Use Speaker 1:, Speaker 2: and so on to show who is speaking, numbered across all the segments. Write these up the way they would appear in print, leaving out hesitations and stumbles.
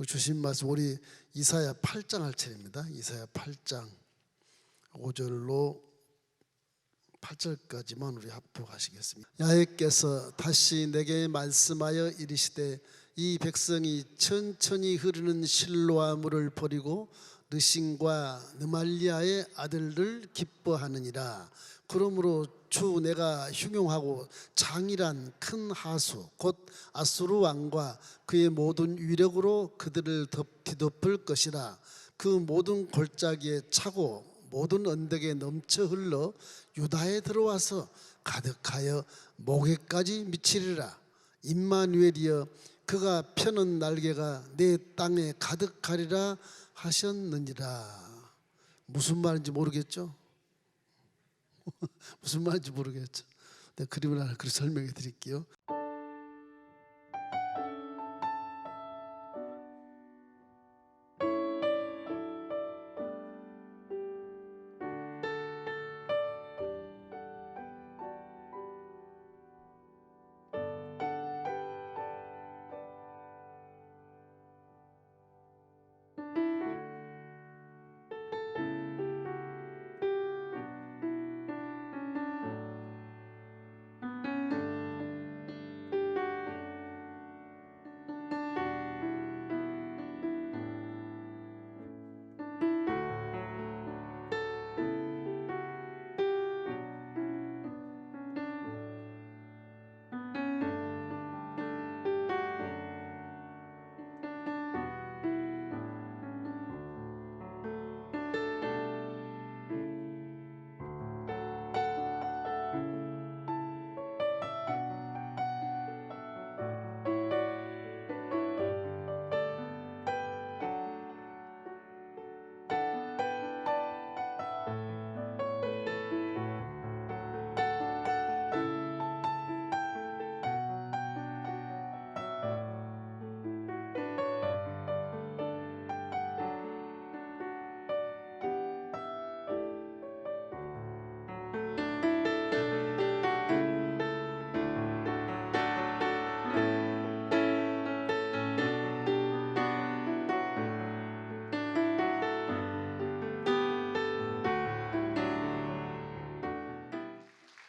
Speaker 1: 우리 주신 말씀 우리 이사야 8장 할 차례입니다. 이사야 8장 5절로 8절까지만 우리 합독하시겠습니다. 야훼께서 다시 내게 말씀하여 이르시되 이 백성이 천천히 흐르는 실로아 물을 버리고 르신과 느말리아의 아들들 기뻐하느니라. 그러므로 주 내가 흉용하고 장일한 큰 하수 곧 아수르 왕과 그의 모든 위력으로 그들을 뒤덮을 것이라. 그 모든 골짜기에 차고 모든 언덕에 넘쳐 흘러 유다에 들어와서 가득하여 목에까지 미치리라. 임마누엘이여 그가 펴는 날개가 내 땅에 가득하리라 하셨느니라. 무슨 말인지 모르겠죠? 무슨 말인지 모르겠죠? 네, 그림을 하나 그렇게 설명해 드릴게요.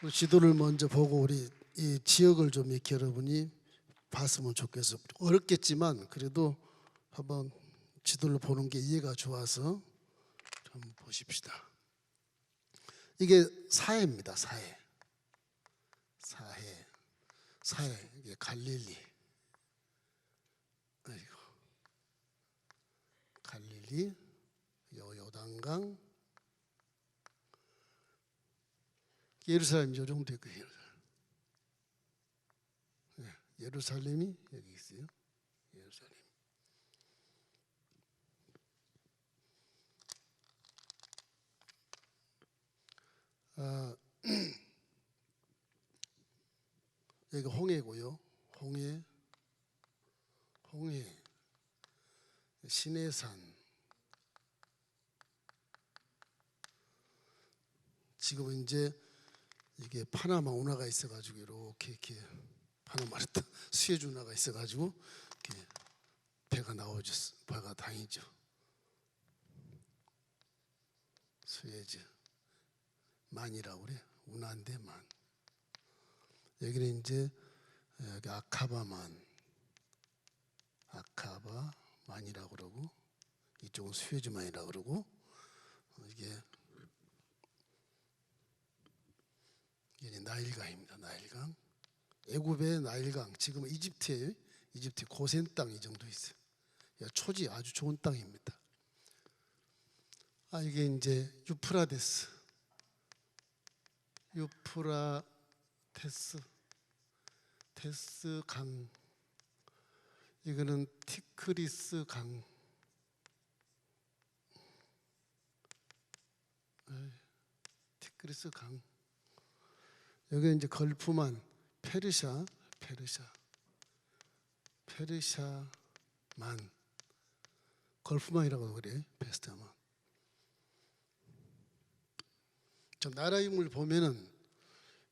Speaker 1: 우리 지도를 먼저 보고 우리 이 지역을 좀 이렇게 여러분이 봤으면 좋겠어요. 어렵겠지만 그래도 한번 지도를 보는 게 이해가 좋아서 좀 보십시다. 이게 사해입니다. 사해. 이게 갈릴리. 아이고. 갈릴리, 요단강, 예루살렘 요 정도 있고요. 예루살렘이 여기 있어요. 예루살렘. 여기 홍해고요. 홍해, 시내산. 지금은 이제 이게 파나마 운하가 있어가지고 이렇게 파나마를 수에즈 운하가 있어가지고 이렇게 배가 나오죠. 배가 다니죠. 수에즈 만이라고 그래. 운하인데 만. 여기는 이제 여기 아카바만이라고 그러고 이쪽은 수에즈만이라고 그러고 이게 나일강입니다. 나일강. 애굽의 나일강. 지금 이집트 고센 땅 이 정도 있어요. 초지 아주 좋은 땅입니다. 이게 이제 유프라테스 강. 이거는 티크리스 강. 티크리스 강. 여기 이제 걸프만, 페르샤만, 걸프만이라고 그래. 베스트만. 저 나라 이름을 보면은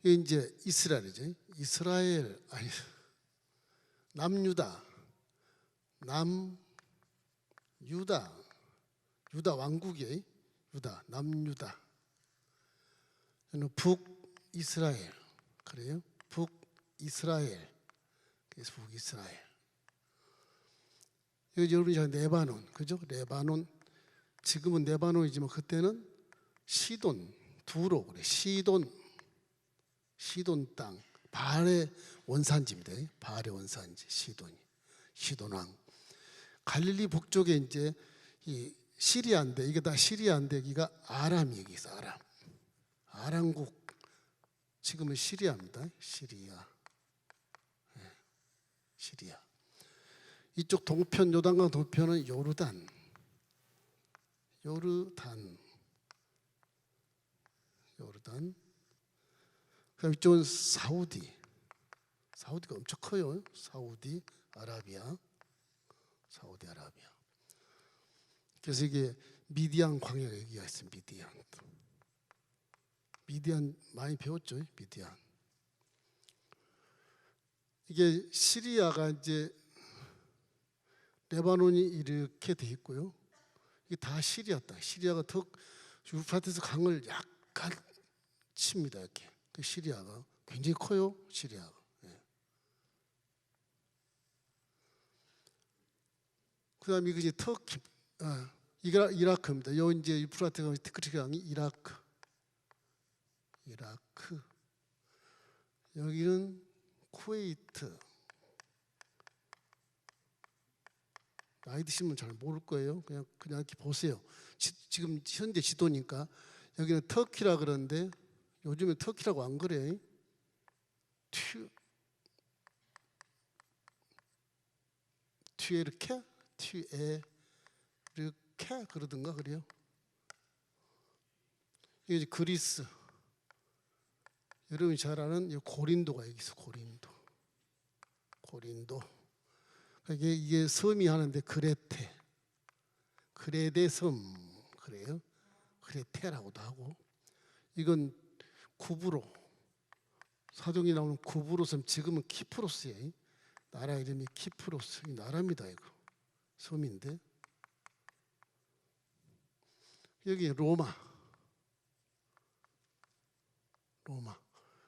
Speaker 1: 이제 이스라엘이죠. 이스라엘 아니 남유다, 유다 왕국의 유다, 남유다. 북이스라엘. 그래요? 북이스라엘. 그래서 북이스라엘. 여러분이 잘 네바논, 그죠? 네바논. 지금은 네바논이지만 그때는 시돈, 두로 그래. 시돈 땅. 바알의 원산지입니다. 바알의 원산지 시돈 왕. 갈릴리 북쪽에 이제 이 시리아인데 이게 다 시리아인데 여기가 아람이 여기 있어. 아람국. 지금은 시리아입니다. 시리아. 이쪽 동편 요단강 동편은 요르단. 그다음 이쪽은 사우디가 엄청 커요. 사우디 아라비아. 그래서 이게 미디안 광야가 여기가 있어요. 미디안 많이 배웠죠. 미디안. 이게 시리아가 이제 레바논이 이렇게 돼 있고요. 이게 다 시리아 땅. 시리아가 더 유프라테스 강을 약간 칩니다. 이렇게. 그 시리아가 굉장히 커요. 시리아가. 예. 그다음에 이게 터키, 이라크입니다. 요 이제 유프라테스 티크리 강이 이라크. 여기는 쿠웨이트. 나이 드시면 잘 모를 거예요. 그냥 이렇게 보세요. 지금 현재 지도니까 여기는 터키라 그러는데 요즘에 터키라고 안 그래. 튀에르케 그러던가 그래요. 이게 이제 그리스. 여러분이 잘 아는 고린도가 여기 있어. 고린도. 이게 섬이 하는데 그레데 섬 그래요. 그레테라고도 하고. 이건 구브로. 사정이 나오는 구브로 섬. 지금은 키프로스예요. 나라 이름이 키프로스. 나라입니다. 이거 섬인데. 여기 로마.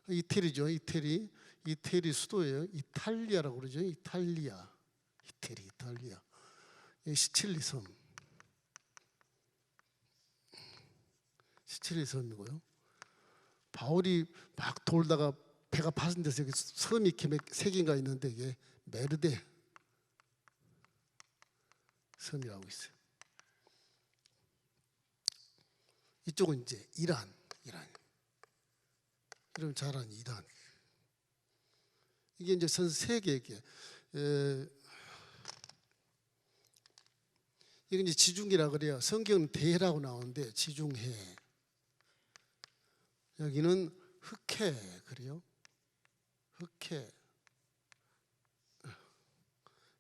Speaker 1: 이태리죠. 이태리 수도예요. 이탈리아라고 그러죠. 이탈리아. 시칠리 섬이고요. 바울이 막 돌다가 배가 파진 데서 여기 섬이 이렇게 세 개인가 있는데 이게 메르데 섬이라고 있어요. 이쪽은 이제 이란. 여러분 잘 아는 이란. 이게 이제 전 세계에 이게 이제 지중해라 그래요. 성경은 대해라고 나오는데 지중해. 여기는 흑해 그래요.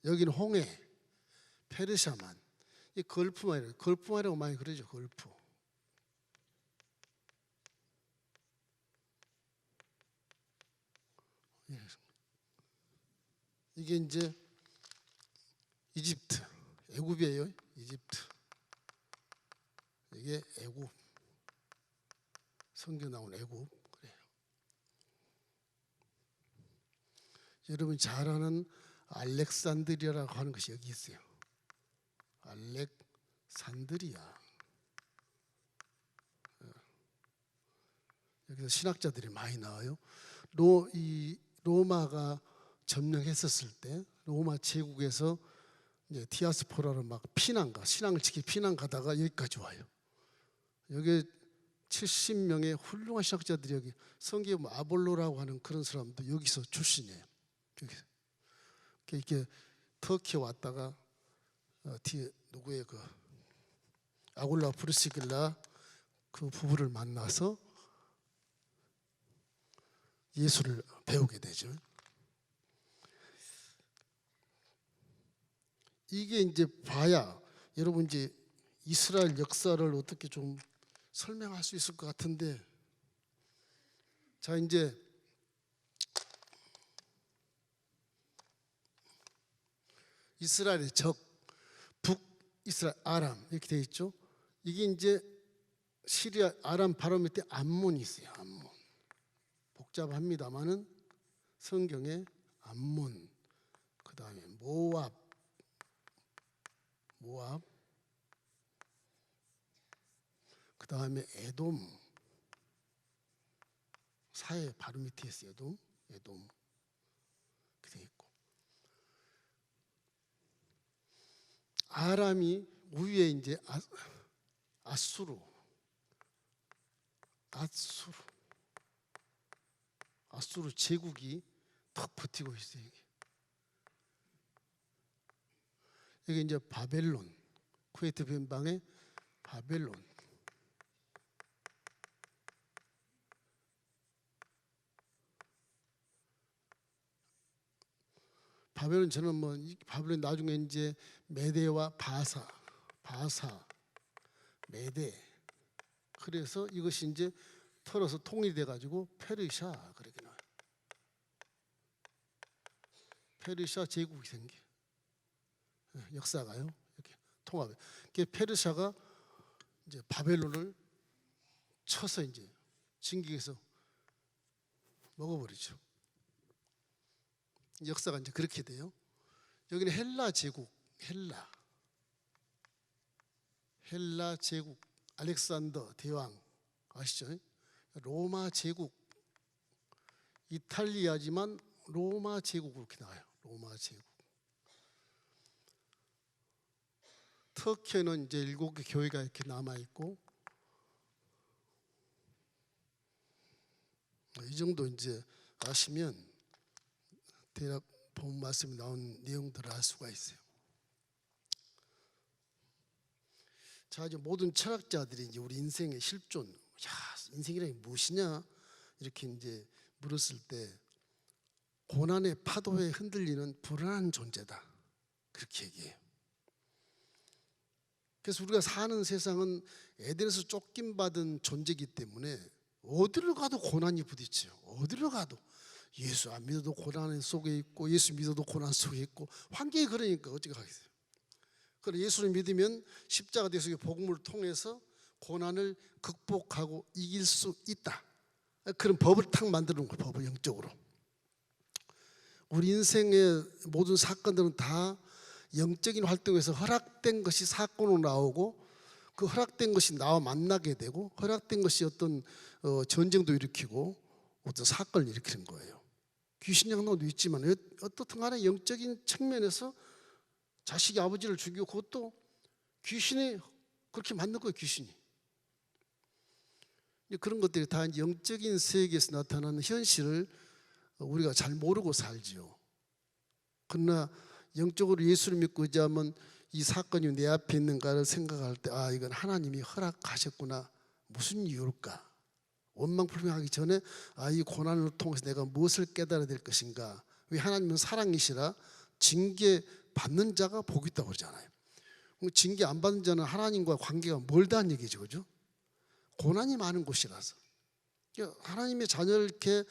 Speaker 1: 여기는 홍해, 페르시아만. 이 걸프만이라고 많이 그러죠. 걸프. 이게 이제 이집트, 애굽이에요. 이집트. 이게 애굽. 성경 나온 애굽. 그래요. 여러분 잘 아는 알렉산드리아라고 하는 것이 여기 있어요. 알렉산드리아. 여기서 신학자들이 많이 나와요. 로마가 점령했었을 때 로마 제국에서 이제 디아스포라로 막 신앙을 지키 피난 가다가 여기까지 와요. 여기 70명의 훌륭한 신학자들이 여기 성경 아볼로라고 하는 그런 사람도 여기서 출신이에요. 여기서. 이렇게 터키에 왔다가 뒤에 누구의 그 아굴라 프리스길라 그 부부를 만나서 예수를 배우게 되죠. 이게 이제 봐야 여러분 이제 이스라엘 역사를 어떻게 좀 설명할 수 있을 것 같은데, 자 이제 이스라엘의 적 이스라엘, 아람 이렇게 되어 있죠. 이게 이제 시리아 아람 바로 밑에 암몬이 있어요. 암몬. 복잡합니다만은 성경에 암몬, 그 다음에 모압, 그 다음에 에돔, 사해 바로 밑에 있어요. 에돔 이렇게 되어 있고, 아람이 위에 이제 아수르 제국이 턱 버티고 있어요. 여기 이제 바벨론, 쿠웨이트 변방의 바벨론. 바벨론 저는 뭐 바벨론 나중에 이제 메대와 바사, 메대. 그래서 이것이 이제 털어서 통일돼 가지고 페르시아 그렇게 나와요. 페르시아 제국이 생겨. 역사가요. 이렇게 통합해. 페르시아가 이제 바벨론을 쳐서 이제 진격해서 먹어버리죠. 역사가 이제 그렇게 돼요. 여기는 헬라 제국, 헬라 제국, 알렉산더 대왕 아시죠? 로마 제국, 이탈리아지만 로마 제국으로 이렇게 나와요. 로마 제국. 터키에는 이제 7개 교회가 이렇게 남아 있고, 이 정도 이제 아시면 대략 본 말씀이 나온 내용들을 알 수가 있어요. 자, 이제 모든 철학자들이 이제 우리 인생의 실존, 인생이란 게 무엇이냐 이렇게 이제 물었을 때, 고난의 파도에 흔들리는 불안한 존재다 그렇게 얘기해요. 그래서 우리가 사는 세상은 에덴에서 쫓김받은 존재이기 때문에 어디를 가도 고난이 부딪혀요. 어디를 가도 예수 안 믿어도 고난 속에 있고, 예수 믿어도 고난 속에 있고, 환경이 그러니까 어떻게 하겠어요. 그래 예수를 믿으면 십자가 대속의 복음을 통해서 고난을 극복하고 이길 수 있다. 그런 법을 탁 만드는 거예요. 법을 영적으로. 우리 인생의 모든 사건들은 다 영적인 활동에서 허락된 것이 사건으로 나오고, 그 허락된 것이 나와 만나게 되고, 허락된 것이 어떤 전쟁도 일으키고 어떤 사건을 일으키는 거예요. 귀신 양도도 있지만 어떻든 간에 영적인 측면에서 자식이 아버지를 죽이고, 그것도 귀신이 그렇게 만든 거예요. 귀신이. 그런 것들이 다 영적인 세계에서 나타나는 현실을 우리가 잘 모르고 살지요. 그러나 영적으로 예수를 믿고 의지하면 이 사건이 내 앞에 있는가를 생각할 때, 이건 하나님이 허락하셨구나. 무슨 이유일까? 원망불명하기 전에 이 고난을 통해서 내가 무엇을 깨달아야 될 것인가? 왜 하나님은 사랑이시라 징계 받는 자가 복이 있다고 그러잖아요. 징계 안 받는 자는 하나님과 관계가 멀다는 얘기죠, 그죠? 고난이 많은 곳이라서. 하나님의 자녀를 이렇게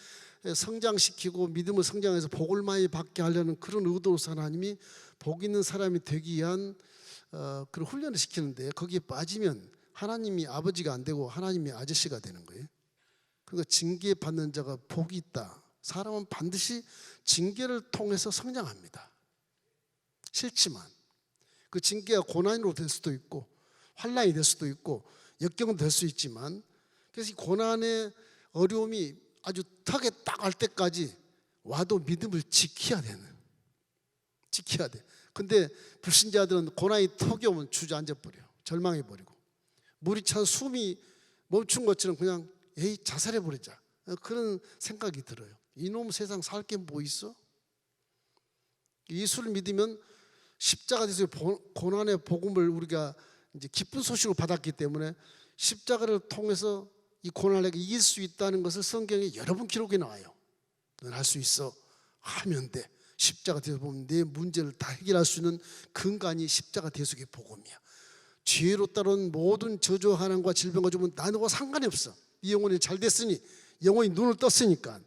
Speaker 1: 성장시키고 믿음을 성장해서 복을 많이 받게 하려는 그런 의도로서 하나님이 복 있는 사람이 되기 위한 그런 훈련을 시키는데, 거기에 빠지면 하나님이 아버지가 안 되고 하나님이 아저씨가 되는 거예요. 그러니까 징계 받는 자가 복이 있다. 사람은 반드시 징계를 통해서 성장합니다. 싫지만 그 징계가 고난으로 될 수도 있고, 환난이 될 수도 있고, 역경은 될 수 있지만, 그래서 이 고난의 어려움이 아주 턱에 딱 갈 때까지 와도 믿음을 지켜야 돼. 근데 불신자들은 고난이 턱이 오면 주저앉아버려요. 절망해버리고, 물이 찬 숨이 멈춘 것처럼 그냥 자살해버리자, 그런 생각이 들어요. 이놈 세상 살 게 뭐 있어? 예수를 믿으면 십자가 돼서 고난의 복음을 우리가 이제 기쁜 소식으로 받았기 때문에 십자가를 통해서 이 고난을 이길 수 있다는 것을 성경에 여러 번 기록이 나와요. 넌 할 수 있어 하면 돼. 십자가 대속 보면 내 문제를 다 해결할 수 있는 근간이 십자가 대속의 복음이야. 죄로 따른 모든 저주 하난과 질병과 죽음은 나와 상관이 없어. 이 영혼이 잘 됐으니, 영혼이 눈을 떴으니까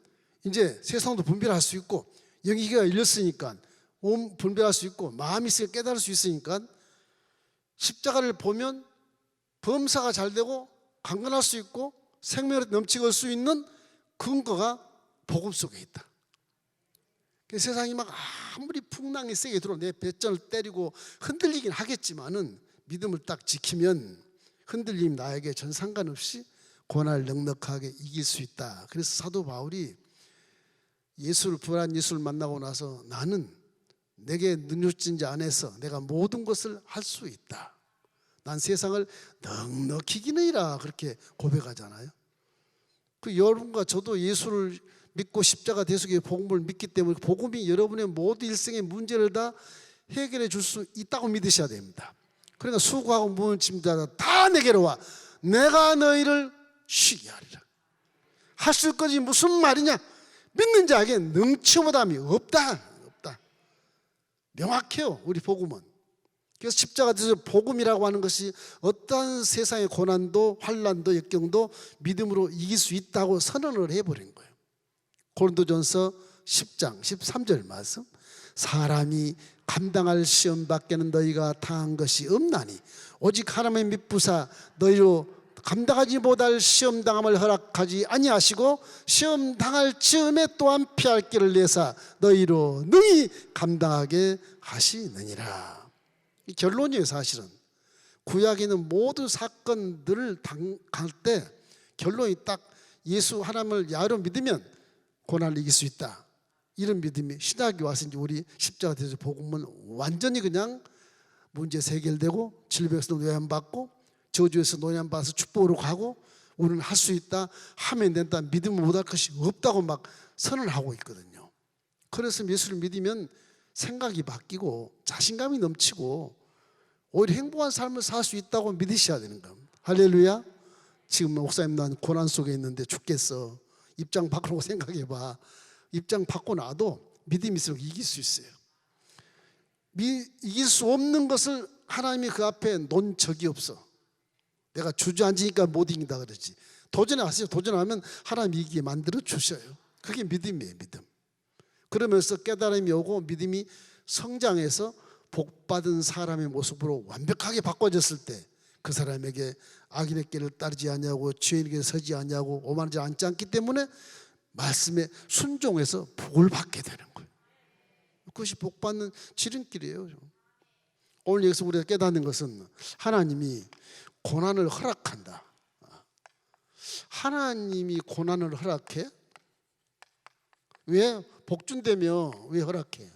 Speaker 1: 이제 세상도 분별할 수 있고, 영이가 열렸으니까 몸 분별할 수 있고, 마음이 있으니까 깨달을 수 있으니까 십자가를 보면 범사가 잘 되고 강건할 수 있고 생명으로 넘치게 할 수 있는 근거가 복음 속에 있다. 세상이 막 아무리 풍랑이 세게 들어 내 배전을 때리고 흔들리긴 하겠지만은 믿음을 딱 지키면 흔들림 나에게 전 상관없이 고난을 넉넉하게 이길 수 있다. 그래서 사도 바울이 부활한 예수를 만나고 나서 나는 내게 능력진 자 안에서 내가 모든 것을 할 수 있다. 난 세상을 넉넉히 이기느니라 그렇게 고백하잖아요. 여러분과 저도 예수를 믿고 십자가 대속의 복음을 믿기 때문에 복음이 여러분의 모든 일생의 문제를 다 해결해 줄 수 있다고 믿으셔야 됩니다. 그러니까 수고하고 무거운 짐 자들 다 내게로 와 내가 너희를 쉬게 하리라. 하실 것이 무슨 말이냐? 믿는 자에게 능치보다함이 없다. 명확해요. 우리 복음은. 그래서 십자가 대속 복음이라고 하는 것이 어떠한 세상의 고난도 환난도 역경도 믿음으로 이길 수 있다고 선언을 해버린 거예요. 고린도전서 10장 13절 말씀, 사람이 감당할 시험 밖에는 너희가 당한 것이 없나니 오직 하나님의 미쁘사 너희로 감당하지 못할 시험 당함을 허락하지 아니하시고 시험 당할 즈음에 또한 피할 길을 내사 너희로 능히 감당하게 하시느니라. 이 결론이에요. 사실은 구약에 있는 모든 사건들을 당할 때 결론이 딱 예수 하나님을 야로 믿으면 고난을 이길 수 있다. 이런 믿음이 신학이 와서 이제 우리 십자가 대속 복음은 완전히 그냥 문제에서 해결되고 질병에서 노예받고 저주에서 노예받아서 축복으로 가고 우리는 할 수 있다. 하면 된다. 믿으면 못할 것이 없다고 막 선언하고 있거든요. 그래서 예수를 믿으면 생각이 바뀌고 자신감이 넘치고 오히려 행복한 삶을 살 수 있다고 믿으셔야 되는 겁니다. 할렐루야. 지금 목사님 난 고난 속에 있는데 죽겠어. 입장 바꾸라고 생각해봐. 입장 바꿔 놔도 믿음이 있으면 이길 수 있어요. 이길 수 없는 것을 하나님이 그 앞에 놓은 적이 없어. 내가 주저앉으니까 못 이긴다 그러지. 도전하세요. 도전하면 하나님이 이기게 만들어 주셔요. 그게 믿음이에요. 믿음. 그러면서 깨달음이 오고 믿음이 성장해서 복받은 사람의 모습으로 완벽하게 바꿔졌을 때 그 사람에게 악인의 길을 따르지 않냐고 죄인의 길을 서지 않냐고 오만하지 않지 않기 때문에 말씀에 순종해서 복을 받게 되는 거예요. 그것이 복받는 지름길이에요. 오늘 여기서 우리가 깨닫는 것은 하나님이 고난을 허락한다. 하나님이 고난을 허락해? 왜? 복준다며 왜 허락해?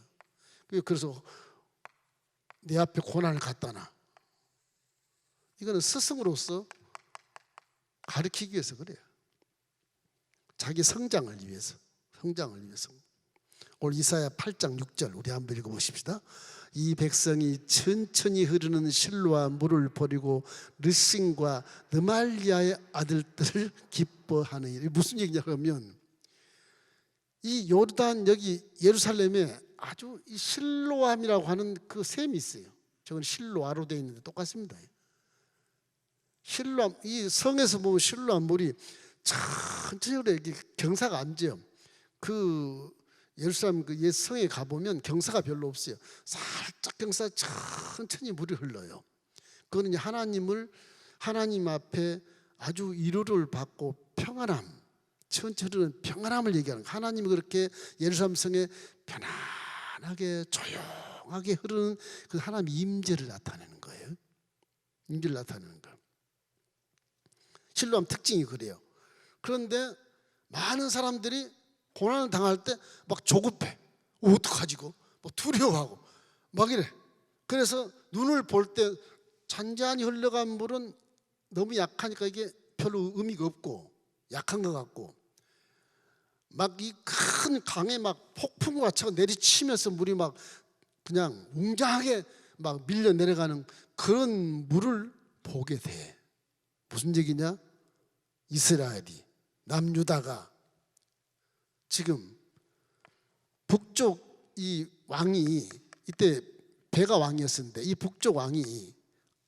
Speaker 1: 그래서 내 앞에 고난을 갖다 놔. 이거는 스승으로서 가르치기 위해서 그래요. 자기 성장을 위해서. 오늘 이사야 8장 6절 우리 한번 읽어보십시다. 이 백성이 천천히 흐르는 실로와 물을 버리고 르신과 느말리아의 아들들을 기뻐하는 일. 무슨 얘기냐 하면 이 요르단 여기 예루살렘에 아주 이 실로암이라고 하는 그 샘이 있어요. 저건 실로아로 되어 있는데 똑같습니다. 실로암, 이 성에서 보면 실로암 물이 천천히 이렇게 경사가 안 져요. 그 예루살렘 그 옛 성에 가보면 경사가 별로 없어요. 살짝 경사 천천히 물이 흘러요. 그거는 하나님 앞에 아주 위로를 받고 평안함, 천천히 평안함을 얘기하는 거예요. 하나님이 그렇게 예루살렘 성에 편안하게 조용하게 흐르는 그 하나님 임재를 나타내는 거예요. 임재를 나타내는 거예요. 실로암 특징이 그래요. 그런데 많은 사람들이 고난을 당할 때 막 조급해. 어떡하지? 뭐 두려워하고 막 이래. 그래서 눈을 볼 때 잔잔히 흘러간 물은 너무 약하니까 이게 별로 의미가 없고 약한 것 같고 막 이 큰 강에 막 폭풍과 같이 내리치면서 물이 막 그냥 웅장하게 막 밀려 내려가는 그런 물을 보게 돼. 무슨 얘기냐? 이스라엘이 남유다가 지금 북쪽 이 왕이 이때 베가 왕이었는데 이 북쪽 왕이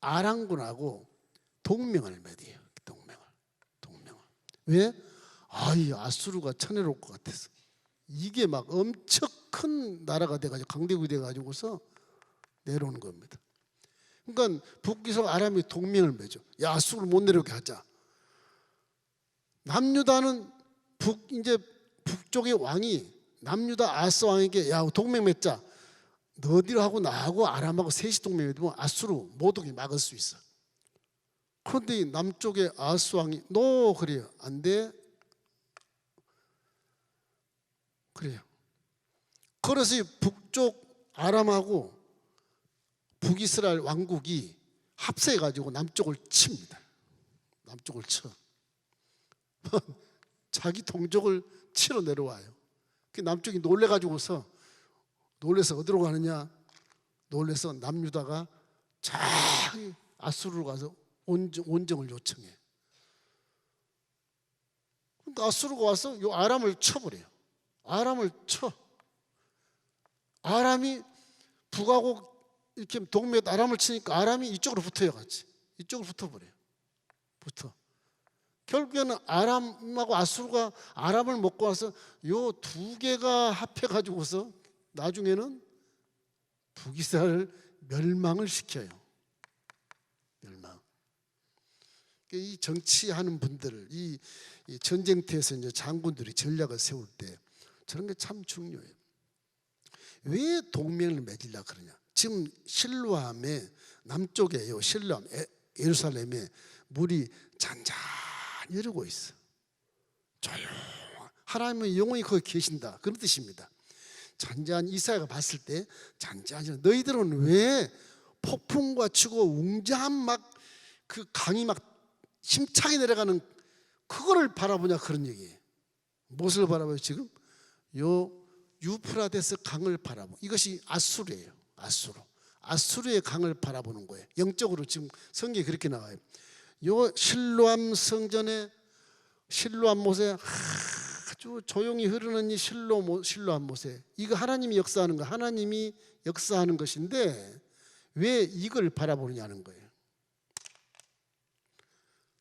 Speaker 1: 아람군하고 동맹을 맺어요. 동맹을. 왜? 이 아수르가 쳐내려올 것 같아서. 이게 막 엄청 큰 나라가 돼가지고 강대국이 돼가지고서 내려오는 겁니다. 그러니까 북이스라엘 아람이 동맹을 맺어. 야, 아수르를 못 내려오게 하자. 남유다는 이제 북쪽의 왕이 남유다 아스 왕에게 야, 동맹 맺자. 너희들하고 나하고 아람하고 셋이 동맹 맺으면 아수르 못 오게 막을 수 있어. 그런데 남쪽의 아스 왕이 너 그래요. 안 돼. 그래요. 그래서 북쪽 아람하고 북이스라엘 왕국이 합세해가지고 남쪽을 칩니다. 남쪽을 쳐. 자기 동족을 치러 내려와요. 남쪽이 놀래서 어디로 가느냐? 놀래서 남유다가 자기 아수르로 가서 온정을 요청해. 그러니까 아수르가 와서 요 아람을 쳐버려요. 아람을 쳐. 아람이 북하고 이렇게 동맹 아람을 치니까 아람이 이쪽으로 붙어요, 같이. 이쪽으로 붙어버려요. 결국에는 아람하고 아수르가 아람을 먹고 와서 요 두 개가 합해가지고서 나중에는 북이스라엘을 멸망을 시켜요. 멸망. 이 정치하는 분들, 이 전쟁터에서 이제 장군들이 전략을 세울 때 저런 게 참 중요해요. 왜 동맹을 맺으려고 그러냐? 지금 실로암의 남쪽에요. 실로암, 예루살렘에 물이 잔잔히 흐르고 있어. 조용. 하나님은 영원히 거기 계신다. 그런 뜻입니다. 잔잔히 이사야가 봤을 때 잔잔히 너희들은 왜 폭풍과 치고 웅장한 막 그 강이 막 힘차게 내려가는 그거를 바라보냐 그런 얘기예요. 무엇을 바라봐요 지금? 요 유프라데스 강을 바라보. 이것이 아수르예요. 아수르의 강을 바라보는 거예요. 영적으로 지금 성경에 그렇게 나와요. 요 실로암 성전에 실로암 못에 아주 조용히 흐르는 이 실로암 못에 이거 하나님이 역사하는 거, 하나님이 역사하는 것인데 왜 이걸 바라보느냐는 거예요.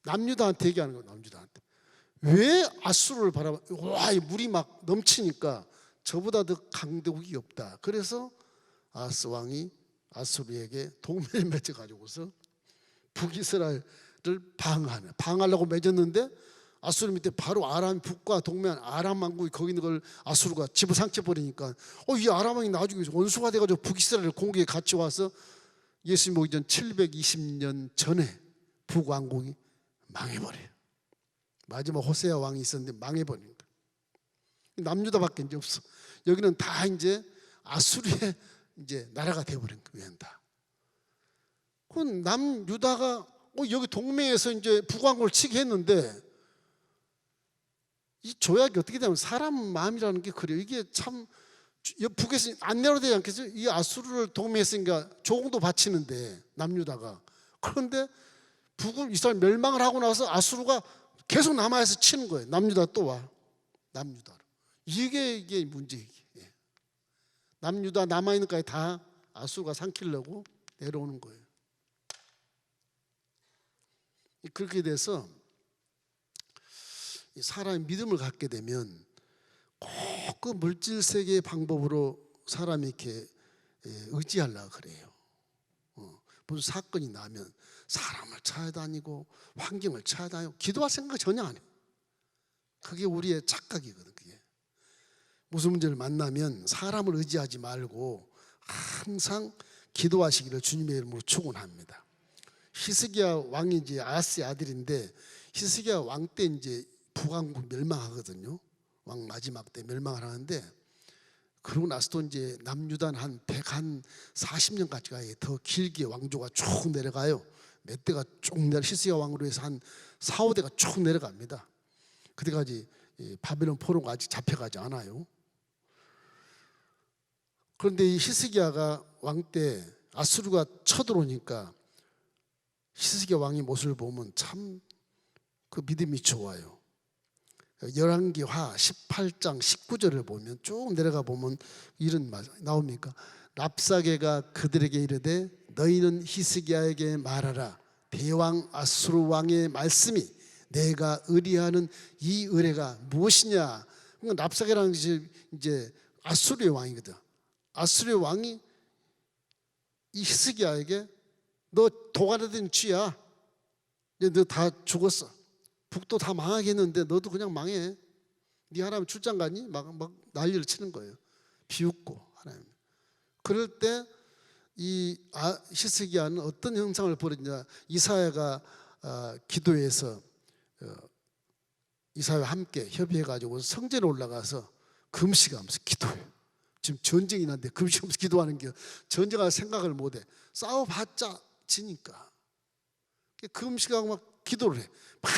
Speaker 1: 남유다한테 얘기하는 거예요. 남유다한테 왜 아수르를 바라봐? 와, 이 물이 막 넘치니까 저보다 더 강대국이 없다. 그래서 아스 왕이 아수르에게 동맹을 맺어가지고서 북이스라엘을 방하려고 맺었는데 아수르 밑에 바로 아람 북과 동맹한 아람 왕국이 거기 있는 걸 아수르가 집어삼켜 버리니까 이 아람 왕이 나중에 원수가 돼가지고 북이스라엘 공격에 같이 와서 예수님 오기 전 720년 전에 북왕국이 망해버려요. 마지막 호세아 왕이 있었는데 망해버린 거예요. 남유다밖에 이제 없어. 여기는 다 이제 아수르의 이제 나라가 되어버린 거예요. 다. 그 남유다가 여기 동맹에서 이제 북왕국을 치게 했는데 이 조약이 어떻게 되면 사람 마음이라는 게 그래요. 이게 참 북에서 안 내려되지 않겠어요? 이 아수르를 동맹했으니까 조공도 바치는데 남유다가 그런데 북을 이스라엘 멸망을 하고 나서 아수르가 계속 남아에서 치는 거예요. 남유다 또 와. 남유다로. 이게 문제예요. 남유다 남아있는 까지 다 아수르가 삼키려고 내려오는 거예요. 그렇게 돼서 사람이 믿음을 갖게 되면 꼭 그 물질 세계의 방법으로 사람이 이렇게 의지하려고 그래요. 무슨 사건이 나면 사람을 찾아다니고 환경을 찾아다니고 기도할 생각 전혀 안 해요. 그게 우리의 착각이거든. 그게 무슨 문제를 만나면 사람을 의지하지 말고 항상 기도하시기를 주님의 이름으로 축원합니다. 히스기야 왕이 이제 아스의 아들인데 히스기야 왕 때 이제 북왕국 멸망하거든요. 왕 마지막 때 멸망을 하는데 그러고 나서도 이제 남유다는 한 140년까지가 더 길게 왕조가 쭉 내려가요. 몇 대가 쭉 내려 히스기야 왕으로 해서 한 4, 5대가 쭉 내려갑니다. 그때까지 바벨론 포로가 아직 잡혀가지 않아요. 그런데 이 히스기야가 왕 때 아수르가 쳐들어오니까 히스기야 왕의 모습을 보면 참 그 믿음이 좋아요. 열왕기하 18장 19절을 보면 쭉 내려가 보면 이런 말 나옵니까? 랍사게가 그들에게 이르되 너희는 히스기야에게 말하라. 대왕 아수르 왕의 말씀이 내가 의뢰하는 이 의뢰가 무엇이냐? 그러니까 랍사게라는 것이 이제 아수르의 왕이거든. 아수르의 왕이 이 히스기야에게 너 도가니든 쥐야. 이제 너 다 죽었어. 북도 다 망하겠는데 너도 그냥 망해. 네 하나님 출장 가니? 막 난리를 치는 거예요. 비웃고 하나님. 그럴 때 이 히스기야는 어떤 현상을 벌이냐? 이사야가 기도해서 이사야와 함께 협의해가지고 성전에 올라가서 금식하면서 기도해요. 지금 전쟁이 났는데 금식하면서 기도하는 게 전쟁할 생각을 못해. 싸워봤자 지니까. 금식하고 막 기도를 해. 막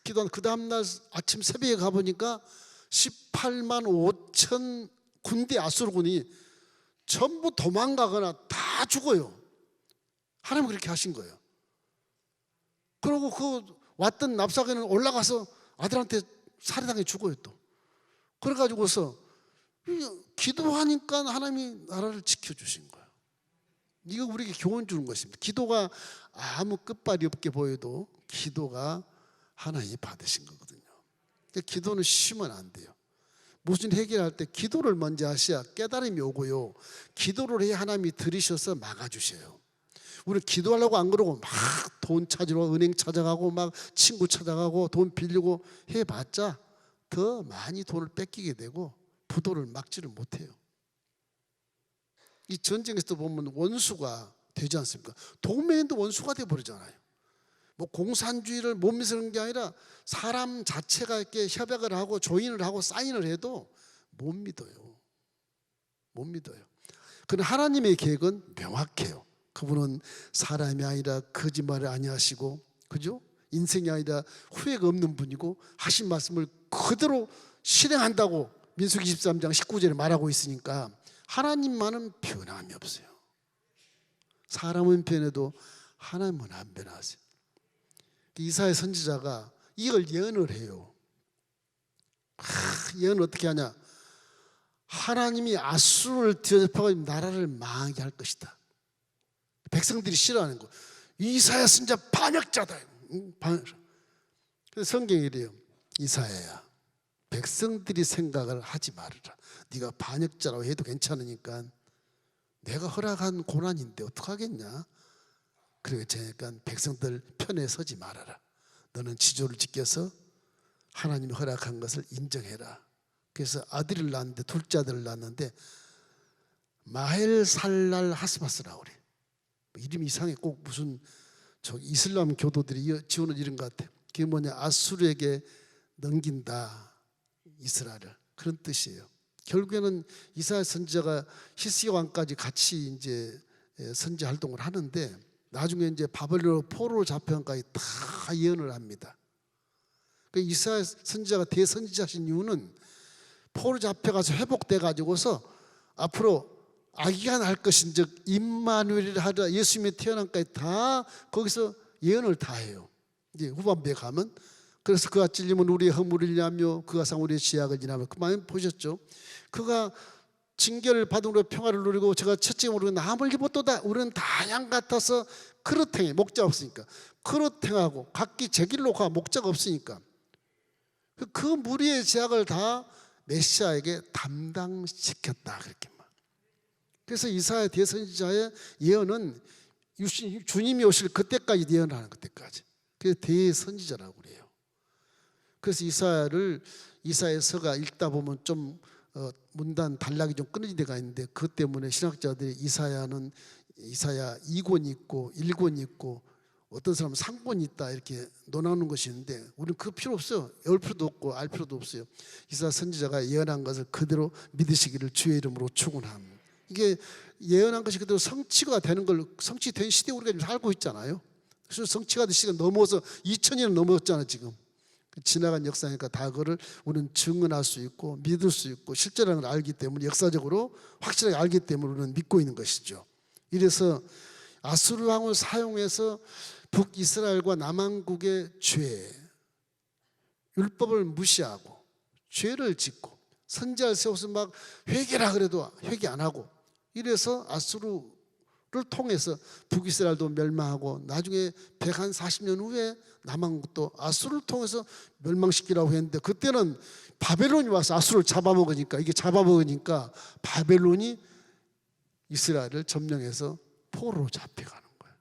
Speaker 1: 기도한 그 다음날 아침 새벽에 가보니까 18만 5천 군대 아수르군이 전부 도망가거나 다 죽어요. 하나님은 그렇게 하신 거예요. 그리고 그 왔던 납사관은 올라가서 아들한테 살해당해 죽어요 또. 그래가지고서 기도하니까 하나님이 나라를 지켜주신 거예요. 이거 우리에게 교훈 주는 것입니다. 기도가 아무 끝발이 없게 보여도 기도가 하나님이 받으신 거거든요. 그러니까 기도는 쉬면 안 돼요. 무슨 해결할 때 기도를 먼저 하셔야 깨달음이 오고요. 기도를 해야 하나님이 들으셔서 막아주셔요. 우리 기도하려고 안 그러고 막 돈 찾으러 은행 찾아가고 막 친구 찾아가고 돈 빌리고 해봤자 더 많이 돈을 뺏기게 되고 부도를 막지를 못해요. 이 전쟁에서 보면 원수가 되지 않습니까? 동맹도 원수가 돼버리잖아요. 뭐 공산주의를 못 믿는 게 아니라 사람 자체가 이렇게 협약을 하고 조인을 하고 사인을 해도 못 믿어요. 못 믿어요. 그러나 하나님의 계획은 명확해요. 그분은 사람이 아니라 거짓말을 아니하시고, 그죠? 인생이 아니라 후회가 없는 분이고 하신 말씀을 그대로 실행한다고 민수기 23장 19절에 말하고 있으니까 하나님만은 변함이 없어요. 사람은 변해도 하나님은 안 변하세요. 이사야 선지자가 이걸 예언을 해요. 예언을 어떻게 하냐? 하나님이 아수르를 뒤집어서 나라를 망하게 할 것이다. 백성들이 싫어하는 거. 이사야 선지자 반역자다. 그래서 성경이 이래요. 이사야야, 백성들이 생각을 하지 말아라. 네가 반역자라고 해도 괜찮으니까 내가 허락한 고난인데 어떡하겠냐? 그러니까 백성들 편에 서지 말아라. 너는 지조를 지켜서 하나님이 허락한 것을 인정해라. 그래서 아들을 낳았는데 둘째 아들을 낳았는데 마헬살랄 하스바스라고 그래. 이름이 이상해. 꼭 무슨 이슬람 교도들이 지어놓은 이름 같아. 그게 뭐냐? 아수르에게 넘긴다 이스라엘을. 그런 뜻이에요. 결국에는 이사야 선지자가 히스기야 왕까지 같이 이제 선지 활동을 하는데 나중에 이제 바벨론 포로로 잡혀간까지 다 예언을 합니다. 그 이사야 선지자가 대선지자신 이유는 포로 잡혀가서 회복돼 가지고서 앞으로 아기가 날 것인즉 임마누엘이라 하라 예수님이 태어난까지 다 거기서 예언을 다 해요. 이제 후반부에 가면 그래서 그가 찔리면 우리의 허물을 인하며 그가 상 우리의 죄악을 인하며 그 많이 보셨죠? 그가 징계를 받음으로 평화를 누리고 제가 채찍을 모르고 남을 입었도다. 우리는 다 양 같아서 그릇행해. 목자가 없으니까 그릇행하고 각기 제 길로 가. 목자가 없으니까 그 무리의 죄악을 다 메시아에게 담당시켰다. 그렇게 말. 그래서 이사야 대선지자의 예언은 주님이 오실 그때까지 예언하는 그때까지. 그래서 대선지자라고 그래요. 그래서 이사야서가 읽다 보면 좀 문단 단락이 좀 끊어진 데가 있는데 그 때문에 신학자들이 이사야 2권이 있고 1권이 있고 어떤 사람은 3권이 있다 이렇게 논하는 것이 있는데 우리는 그 필요 없어요. 외울 필요도 없고 알 필요도 없어요. 이사야 선지자가 예언한 것을 그대로 믿으시기를 주의 이름으로 축원합니다. 이게 예언한 것이 그대로 성취가 되는 걸 성취된 시대에 우리가 지금 살고 있잖아요. 그래서 성취가 된 시간 넘어서 2000년 넘었잖아요 지금. 지나간 역사니까 다 그거를 우리는 증언할 수 있고 믿을 수 있고 실제라는 걸 알기 때문에 역사적으로 확실하게 알기 때문에 우리는 믿고 있는 것이죠. 이래서 아수르 왕을 사용해서 북이스라엘과 남한국의 죄, 율법을 무시하고 죄를 짓고 선지자를 세워서 막 회개라 그래도 회개 안 하고 이래서 아수르를 통해서 북이스라엘도 멸망하고 나중에 140년 후에 남한국도 아수르를 통해서 멸망시키라고 했는데 그때는 바벨론이 와서 아수르를 잡아먹으니까 바벨론이 이스라엘을 점령해서 포로로 잡혀가는 거예요.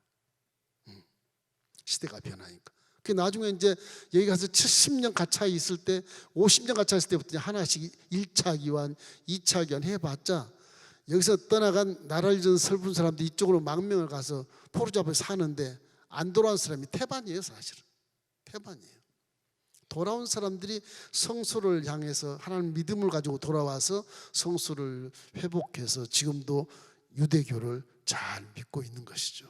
Speaker 1: 시대가 변하니까. 그 나중에 이제 여기 가서 70년 가차에 있을 때, 50년 가차에 있을 때부터 하나씩 1차 기환, 2차 기환 해봤자 여기서 떠나간 나라를 잃은 슬픈 사람들 이쪽으로 망명을 가서 포로잡아 사는데 안 돌아온 사람이 태반이에요. 사실은 태반이에요. 돌아온 사람들이 성소를 향해서 하나님 믿음을 가지고 돌아와서 성소를 회복해서 지금도 유대교를 잘 믿고 있는 것이죠.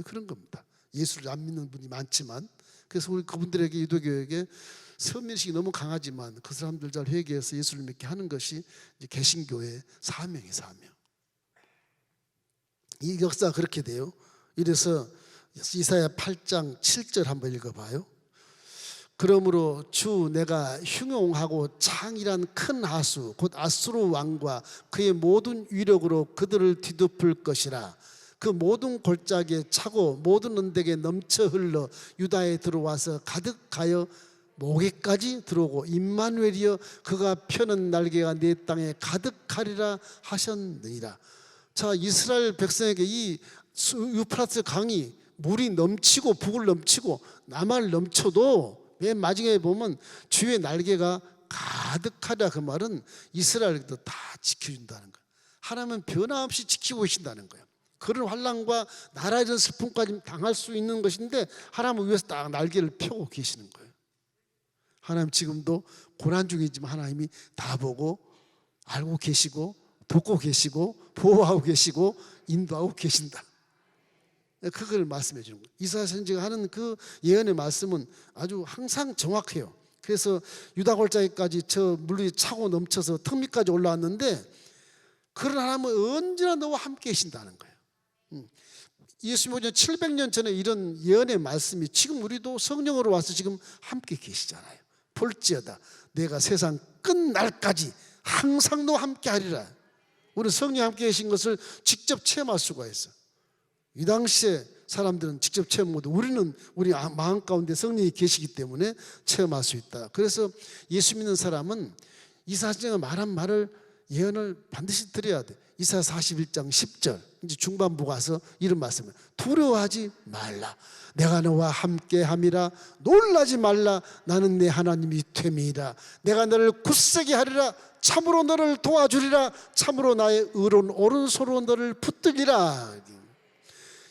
Speaker 1: 그런 겁니다. 예수를 안 믿는 분이 많지만, 그래서 우리 그분들에게, 유대교에게 선민식이 너무 강하지만 그 사람들 잘 회개해서 예수를 믿게 하는 것이 이제 개신교의 사명이 사명. 이 역사가 그렇게 돼요. 이래서 이사야 8장 7절 한번 읽어봐요. 그러므로 주 내가 흉용하고 창이란 큰 하수 곧 아수르 왕과 그의 모든 위력으로 그들을 뒤덮을 것이라. 그 모든 골짜기에 차고 모든 언덕에 넘쳐 흘러 유다에 들어와서 가득하여 목에까지 들어오고 임마누엘이여 그가 펴는 날개가 내 땅에 가득하리라 하셨느니라. 자, 이스라엘 백성에게 이 유프라tes 강이 물이 넘치고 북을 넘치고 남을 넘쳐도 맨 마지막에 보면 주의 날개가 가득하다. 그 말은 이스라엘도 다 지켜준다는 거예요. 하나님은 변함없이 지키고 계신다는 거예요. 그런 환난과 나라 잃은 슬픔까지 당할 수 있는 것인데 하나님은 위에서 딱 날개를 펴고 계시는 거예요. 하나님 지금도 고난 중이지만 하나님이 다 보고 알고 계시고 돕고 계시고 보호하고 계시고 인도하고 계신다. 그걸 말씀해 주는 거예요. 이사야 선지자가 하는 그 예언의 말씀은 아주 항상 정확해요. 그래서 유다 골짜기까지 저 물이 차고 넘쳐서 턱 밑까지 올라왔는데 그런 하나님은 언제나 너와 함께 계신다는 거예요. 예수님 오전 700년 전에 이런 예언의 말씀이 지금 우리도 성령으로 와서 지금 함께 계시잖아요. 볼지어다 내가 세상 끝날까지 항상 너와 함께 하리라. 우리 성령 함께 계신 것을 직접 체험할 수가 있어. 이 당시에 사람들은 직접 체험 못해. 우리는 우리 마음 가운데 성령이 계시기 때문에 체험할 수 있다. 그래서 예수 믿는 사람은 이사야 선지자가 말한 말을, 예언을 반드시 드려야 돼. 이사야 41장 10절 이제 중반부 가서 이런 말씀을, 두려워하지 말라 내가 너와 함께함이라. 놀라지 말라 나는 내 하나님이 됨이라. 내가 너를 굳세게 하리라. 참으로 너를 도와주리라. 참으로 나의 의로운 오른손으로 너를 붙들리라.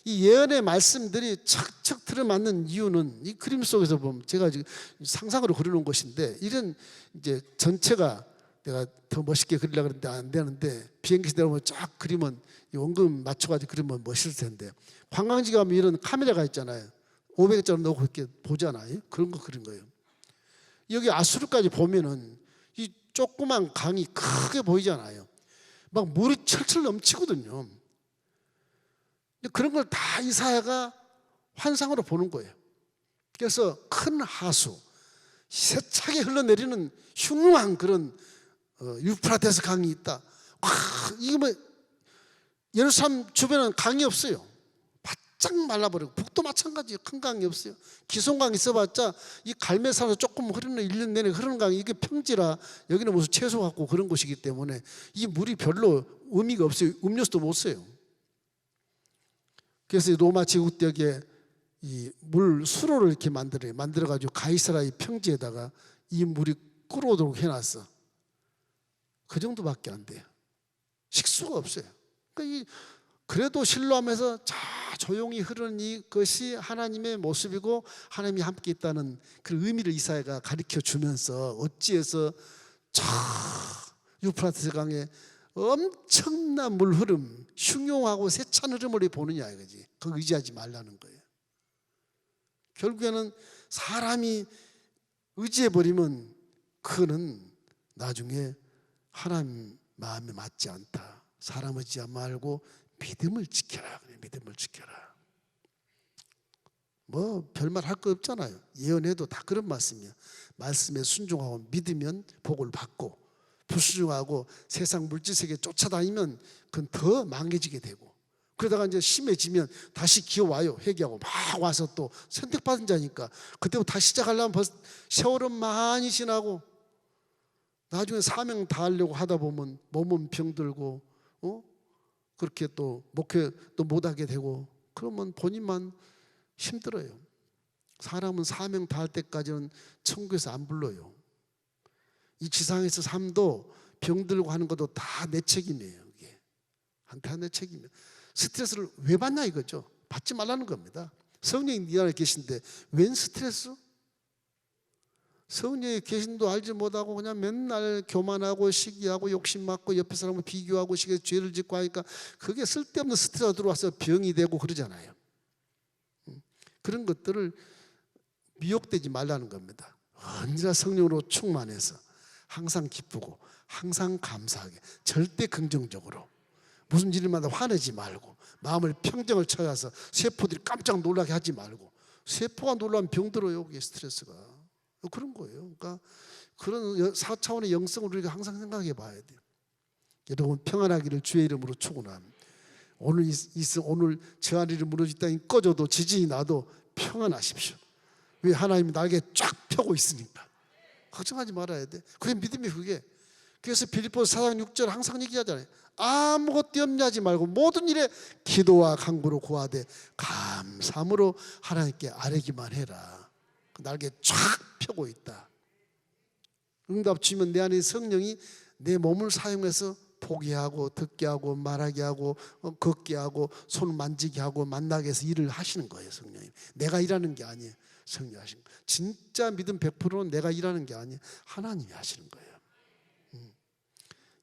Speaker 1: 이 예언의 말씀들이 척척 들어맞는 이유는 이 그림 속에서 보면 제가 지금 상상으로 그려놓은 것인데, 이런 이제 전체가 내가 더 멋있게 그리려고 했는데 안 되는데 비행기에서 내려오면 쫙 그리면 원금 맞춰가지고 그리면 멋있을 텐데, 관광지 가면 이런 카메라가 있잖아요. 500원짜리 넣고 그렇게 보잖아요. 그런 거 그린 거예요. 여기 아수르까지 보면은 이 조그만 강이 크게 보이잖아요. 막 물이 철철 넘치거든요. 근데 그런 걸 다 이사야가 환상으로 보는 거예요. 그래서 큰 하수, 세차게 흘러내리는 흉흉한 그런 유프라테스 강이 있다. 이게 뭐 예루살렘 주변은 강이 없어요. 바짝 말라버리고, 북도 마찬가지 큰 강이 없어요. 기송강 있어봤자 이 갈매산에서 조금 흐르는 1년 내내 흐르는 강이, 이게 평지라 여기는 무슨 채소 같고 그런 곳이기 때문에 이 물이 별로 의미가 없어요. 음료수도 못 써요. 그래서 로마 제국대역에 이 물 수로를 이렇게 만들어가지고 가이사라의 평지에다가 이 물이 끓어오도록 해놨어. 그 정도밖에 안 돼요. 식수가 없어요. 그러니까 그래도 실로암에서 조용히 흐르는 이것이 하나님의 모습이고 하나님이 함께 있다는 그 의미를 이사야가 가르쳐 주면서, 어찌해서 유프라테스 강에 엄청난 물 흐름, 흉용하고 세찬 흐름을 보느냐 이거지. 그거 의지하지 말라는 거예요. 결국에는 사람이 의지해버리면 그거는 나중에 하나님 마음에 맞지 않다. 사람 의지하지 말고 믿음을 지켜라. 믿음을 지켜라. 뭐 별말 할 거 없잖아요. 예언해도 다 그런 말씀이야. 말씀에 순종하고 믿으면 복을 받고, 불순종하고 세상 물질세계 쫓아다니면 그건 더 망해지게 되고, 그러다가 이제 심해지면 다시 기어와요. 회개하고 막 와서 또 선택받은 자니까 그때부터 다시 시작하려면 벌써 세월은 많이 지나고, 나중에 사명 다 하려고 하다 보면 몸은 병들고 그렇게 또 목회 또 못하게 되고, 그러면 본인만 힘들어요. 사람은 사명 다할 때까지는 천국에서 안 불러요. 이 지상에서 삶도 병들고 하는 것도 다 내 책임이에요. 이게 다 내 책임이에요. 스트레스를 왜 받냐 이거죠. 받지 말라는 겁니다. 성령이 네 안에 계신데 웬 스트레스? 성령이 계신도 알지 못하고 그냥 맨날 교만하고 시기하고 욕심 많고 옆에 사람을 비교하고 죄를 짓고 하니까 그게 쓸데없는 스트레스가 들어와서 병이 되고 그러잖아요. 그런 것들을 미혹되지 말라는 겁니다. 언제나 성령으로 충만해서 항상 기쁘고 항상 감사하게 절대 긍정적으로 무슨 일마다 화내지 말고 마음을 평정을 찾아서 세포들이 깜짝 놀라게 하지 말고 세포가 놀라면 병들어요. 그게 스트레스가. 그런 거예요. 그러니까 그런 4차원의 영성을 우리가 항상 생각해 봐야 돼요. 여러분 평안하기를 주의 이름으로 축원합니다. 오늘 저 하늘이 무너질 땅이 꺼져도 지진이 나도 평안하십시오. 왜? 하나님이 날개 쫙 펴고 있으니까. 걱정하지 말아야 돼. 그게 믿음이 그게. 그래서 빌립보서 4장 6절 항상 얘기하잖아요. 아무것도 염려하지 말고 모든 일에 기도와 간구로 구하되 감사함으로 하나님께 아뢰기만 해라. 날개 쫙 펴고 있다. 응답 주면 내 안에 성령이 내 몸을 사용해서 보게 하고 듣게 하고 말하게 하고 걷게 하고 손 만지게 하고 만나게 해서 일을 하시는 거예요. 성령이. 내가 일하는 게 아니에요. 성령이 하시는 거예요. 진짜 믿음 100%는 내가 일하는 게 아니에요. 하나님이 하시는 거예요.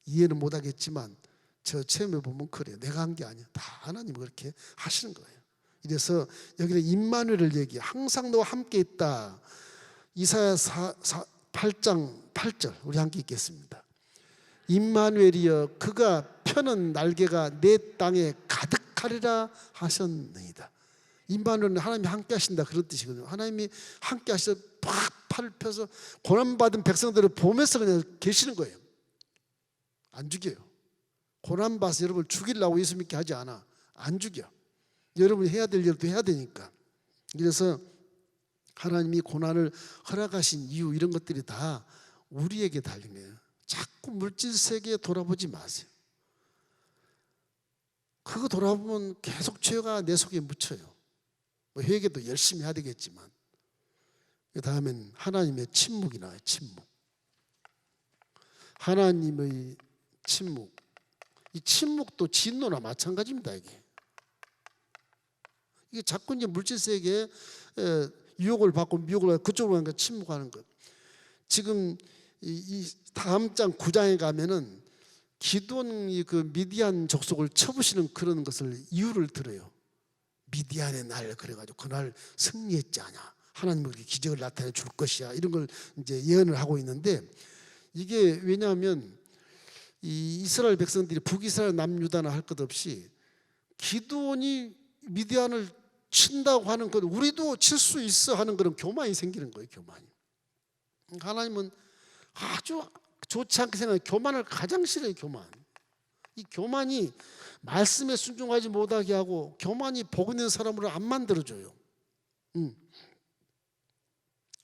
Speaker 1: 이해는 못하겠지만 저 체험해 보면 그래요. 내가 한 게 아니에요. 다 하나님이 그렇게 하시는 거예요. 이래서 여기는 임마누엘을 얘기해. 항상 너와 함께 있다. 이사야 8장 8절 우리 함께 읽겠습니다. 임마누엘이여 그가 펴는 날개가 내 땅에 가득하리라 하셨느니라. 임마누엘은 하나님이 함께 하신다 그런 뜻이거든요. 하나님이 함께 하셔서 팍 팔을 펴서 고난받은 백성들을 보면서 그냥 계시는 거예요. 안 죽여요. 고난받아서 여러분을 죽이려고 예수 믿게 하지 않아. 안 죽여. 여러분이 해야 될 일도 해야 되니까. 그래서 하나님이 고난을 허락하신 이유 이런 것들이 다 우리에게 달린 거예요. 자꾸 물질 세계에 돌아보지 마세요. 그거 돌아보면 계속 죄가 내 속에 묻혀요. 뭐 회개도 열심히 해야 되겠지만 그 다음엔 하나님의 침묵이 나와요. 침묵. 하나님의 침묵. 이 침묵도 진노나 마찬가지입니다. 이게 자꾸 이제 물질 세계에 유혹을 받고 미혹을 받고 그쪽으로 가니까 침묵하는 것. 지금 이 다음 장 9장에 가면은 기드온이 그 미디안 족속을 쳐부시는 그런 것을 이유를 들어요. 미디안의 날 그래가지고 그날 승리했지 않냐. 하나님은 그렇게 기적을 나타내 줄 것이야. 이런 걸 이제 예언을 하고 있는데 이게 왜냐하면 이 이스라엘 백성들이 북이스라엘 남유다나 할 것 없이 기드온이 미디안을 친다고 하는 것 우리도 칠 수 있어 하는 그런 교만이 생기는 거예요. 교만이. 하나님은 아주 좋지 않게 생각해요. 교만을 가장 싫어요. 교만. 이 교만이 말씀에 순종하지 못하게 하고 교만이 복 있는 사람으로 안 만들어줘요.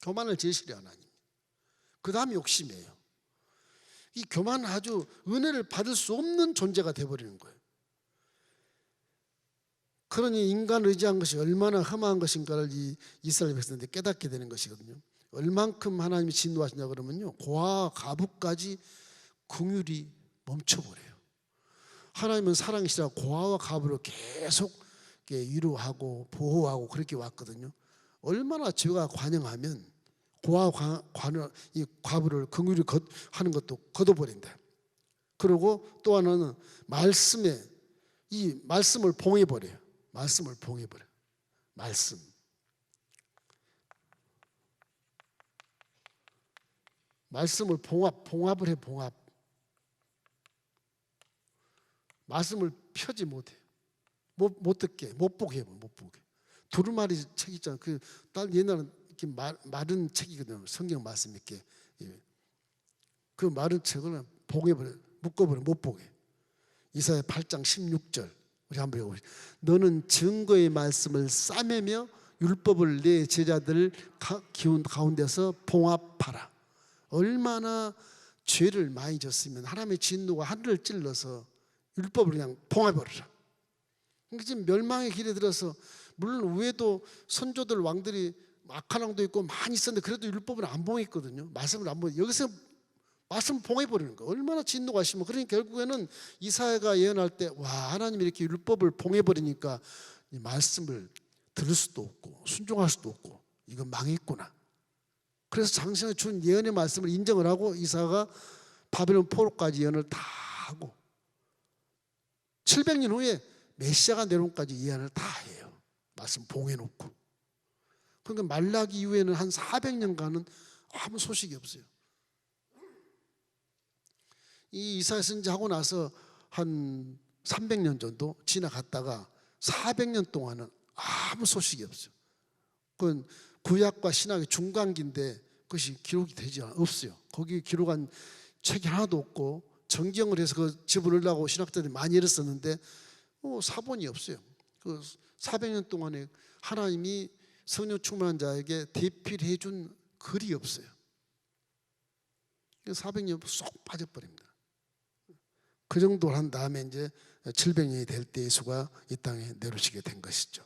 Speaker 1: 교만을 제일 싫어요. 하나님. 그 다음에 욕심이에요. 이 교만은 아주 은혜를 받을 수 없는 존재가 되어버리는 거예요. 그러니 인간을 의지한 것이 얼마나 험한 것인가를 이 이스라엘 백성들이 깨닫게 되는 것이거든요. 얼만큼 하나님이 진노하시냐 그러면요. 고아와 가부까지 긍휼이 멈춰버려요. 하나님은 사랑이시라 고아와 가부를 계속 위로하고 보호하고 그렇게 왔거든요. 얼마나 죄가 관영하면 고아와 가부를 긍휼히 하는 것도 걷어버린다. 그리고 또 하나는 말씀에 이 말씀을 봉해버려요. 말씀을 봉해버려. 말씀. 말씀을 봉합을 해. 봉합. 말씀을 펴지 못해. 못 듣게, 못 보게 해봐. 못 보게. 두루마리 책 있잖아. 그 옛날에는 이렇게 마른 책이거든요. 성경 말씀 이렇게. 그 마른 책을 봉해버려. 묶어버려. 못 보게. 이사야 8장 16절. 우리 한번 읽어보시죠. 너는 증거의 말씀을 싸매며 율법을 내 제자들 기운 가운데서 봉합하라. 얼마나 죄를 많이 졌으면 하나님의 진노가 하늘을 찔러서 율법을 그냥 봉해버리라. 그러니까 지금 멸망의 길에 들어서 물론 위에도 선조들 왕들이 악한왕도 있고 많이 있었는데 그래도 율법은 안 봉했거든요. 말씀을 안 봉해. 여기서 말씀 봉해버리는 거예요. 얼마나 진노가 심어. 그러니까 결국에는 이사야가 예언할 때 와, 하나님이 이렇게 율법을 봉해버리니까 이 말씀을 들을 수도 없고 순종할 수도 없고 이건 망했구나. 그래서 장신에 준 예언의 말씀을 인정을 하고 이사야가 바벨론 포로까지 예언을 다 하고 700년 후에 메시아가 내려온까지 예언을 다 해요. 말씀 봉해놓고. 그러니까 말라기 이후에는 한 400년간은 아무 소식이 없어요. 이 이사야 선지하고 나서 한 300년 정도 지나갔다가 400년 동안은 아무 소식이 없어요. 그건 구약과 신약의 중간기인데 그것이 기록이 되지 없어요. 거기 기록한 책이 하나도 없고 정경을 해서 그 집어넣으려고 신학자들이 많이 일었었는데 사본이 없어요. 그 400년 동안에 하나님이 성령 충만한 자에게 대필해 준 글이 없어요. 400년 쏙 빠져버립니다. 그 정도를 한 다음에 이제 700년이 될 때 예수가 이 땅에 내려오시게 된 것이죠.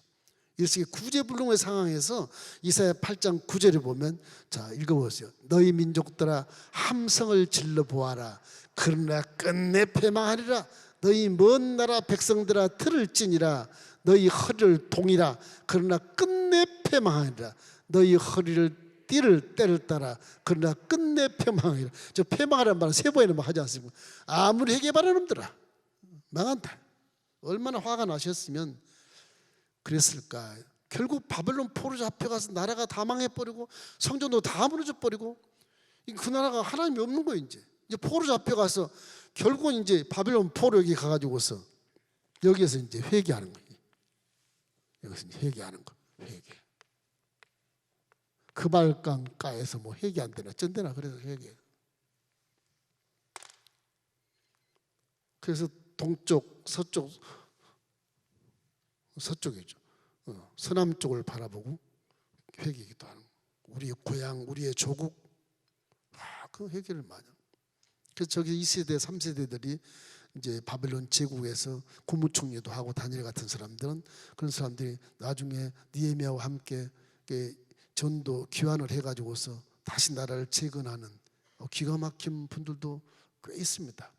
Speaker 1: 이렇게 구제불능의 상황에서 이사야 8장 9절에 보면 자 읽어보세요. 너희 민족들아 함성을 질러 보아라. 그러나 끝내 패망하리라. 너희 먼 나라 백성들아 들을지니라. 너희 허리를 동이라. 그러나 끝내 패망하리라. 너희 허리를 띠를 때를 따라. 그러나 끝내 패망하리라. 저 패망하라는 말은 세 번이나 하지 않습니까? 아무리 회개바라는 놈들아 망한다. 얼마나 화가 나셨으면 그랬을까. 결국 바벨론 포로 잡혀가서 나라가 다 망해버리고 성전도 다 무너져버리고 그 나라가 하나님이 없는 거예요. 이제 포로 잡혀가서 결국은 이제 바벨론 포로 여기 가가지고서 여기에서 이제 회개하는 거예요. 여기서 이제 회개하는 거. 회개. 그발강가에서 뭐 회개 안 되나 쩐대나 그래서 회개. 그래서 동쪽, 서쪽이죠. 서남 쪽을 바라보고 회개기도 하는 거예요. 우리의 고향, 우리의 조국, 그 회개를 많이 합니다. 그래서 저기 2세대, 3세대들이 이제 바벨론 제국에서 국무총리도 하고 다니엘 같은 사람들은 그런 사람들이 나중에 느헤미야와 함께 전도 귀환을 해가지고서 다시 나라를 재건하는 기가 막힌 분들도 꽤 있습니다.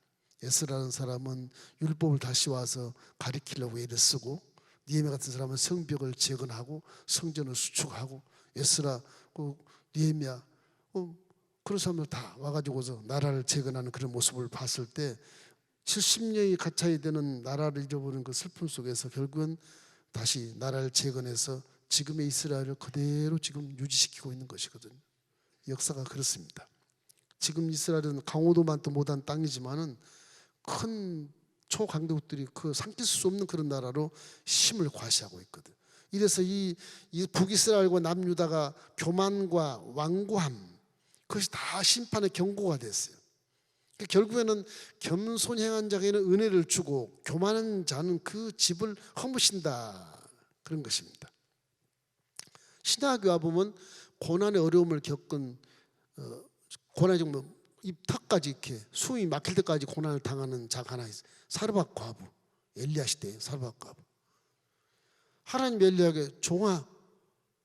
Speaker 1: 에스라는 사람은 율법을 다시 와서 가리키려고 애를 쓰고 느헤미야 같은 사람은 성벽을 재건하고 성전을 수축하고 에스라, 느헤미야 그런 사람들 다 와가지고서 나라를 재건하는 그런 모습을 봤을 때 70년이 가차이 되는 나라를 잃어버린 그 슬픔 속에서 결국은 다시 나라를 재건해서 지금의 이스라엘을 그대로 지금 유지시키고 있는 것이거든요. 역사가 그렇습니다. 지금 이스라엘은 강호도만도 못한 땅이지만은 큰 초강대국들이 그 삼킬 수 없는 그런 나라로 힘을 과시하고 있거든. 이래서 이 북이스라엘과 남유다가 교만과 완고함 그것이 다 심판의 경고가 됐어요. 결국에는 겸손히 행한 자에게는 은혜를 주고 교만한 자는 그 집을 허무신다 그런 것입니다. 신하교와 보면 고난의 어려움을 겪은 고난이 정말 입턱까지 이렇게 숨이 막힐 때까지 고난을 당하는 자가 하나 있어요. 사르밧 과부, 엘리야 시대에 사르밧 과부. 하나님 엘리야에게 종아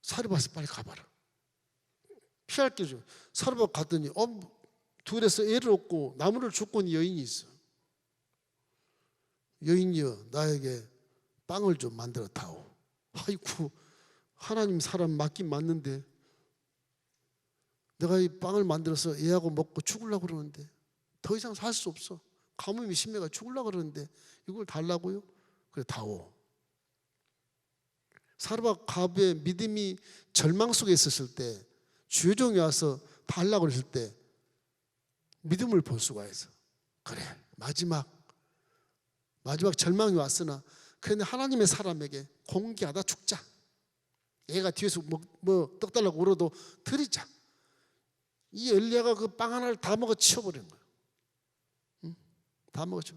Speaker 1: 사르밧에 빨리 가봐라. 피할 게 좀. 사르밧 갔더니 둘에서 애를 얻고 나무를 줍고 있는 여인이 있어. 여인이여 나에게 빵을 좀 만들어 다오. 아이고 하나님 사람 맞긴 맞는데 내가 이 빵을 만들어서 애하고 먹고 죽으려고 그러는데 더 이상 살 수 없어. 가뭄이 심해가 죽으려고 그러는데 이걸 달라고요? 그래 다오. 사르밧 과부의 믿음이 절망 속에 있었을 때 주여종이 와서 달라고 그랬을 때 믿음을 볼 수가 있어. 그래 마지막 절망이 왔으나 그런데 하나님의 사람에게 공개하다 죽자. 얘가 뒤에서 뭐 떡 달라고 울어도 드리자. 이 엘리야가 그 빵 하나를 다 먹어 치워버린 거예요. 응? 다 먹어쳐.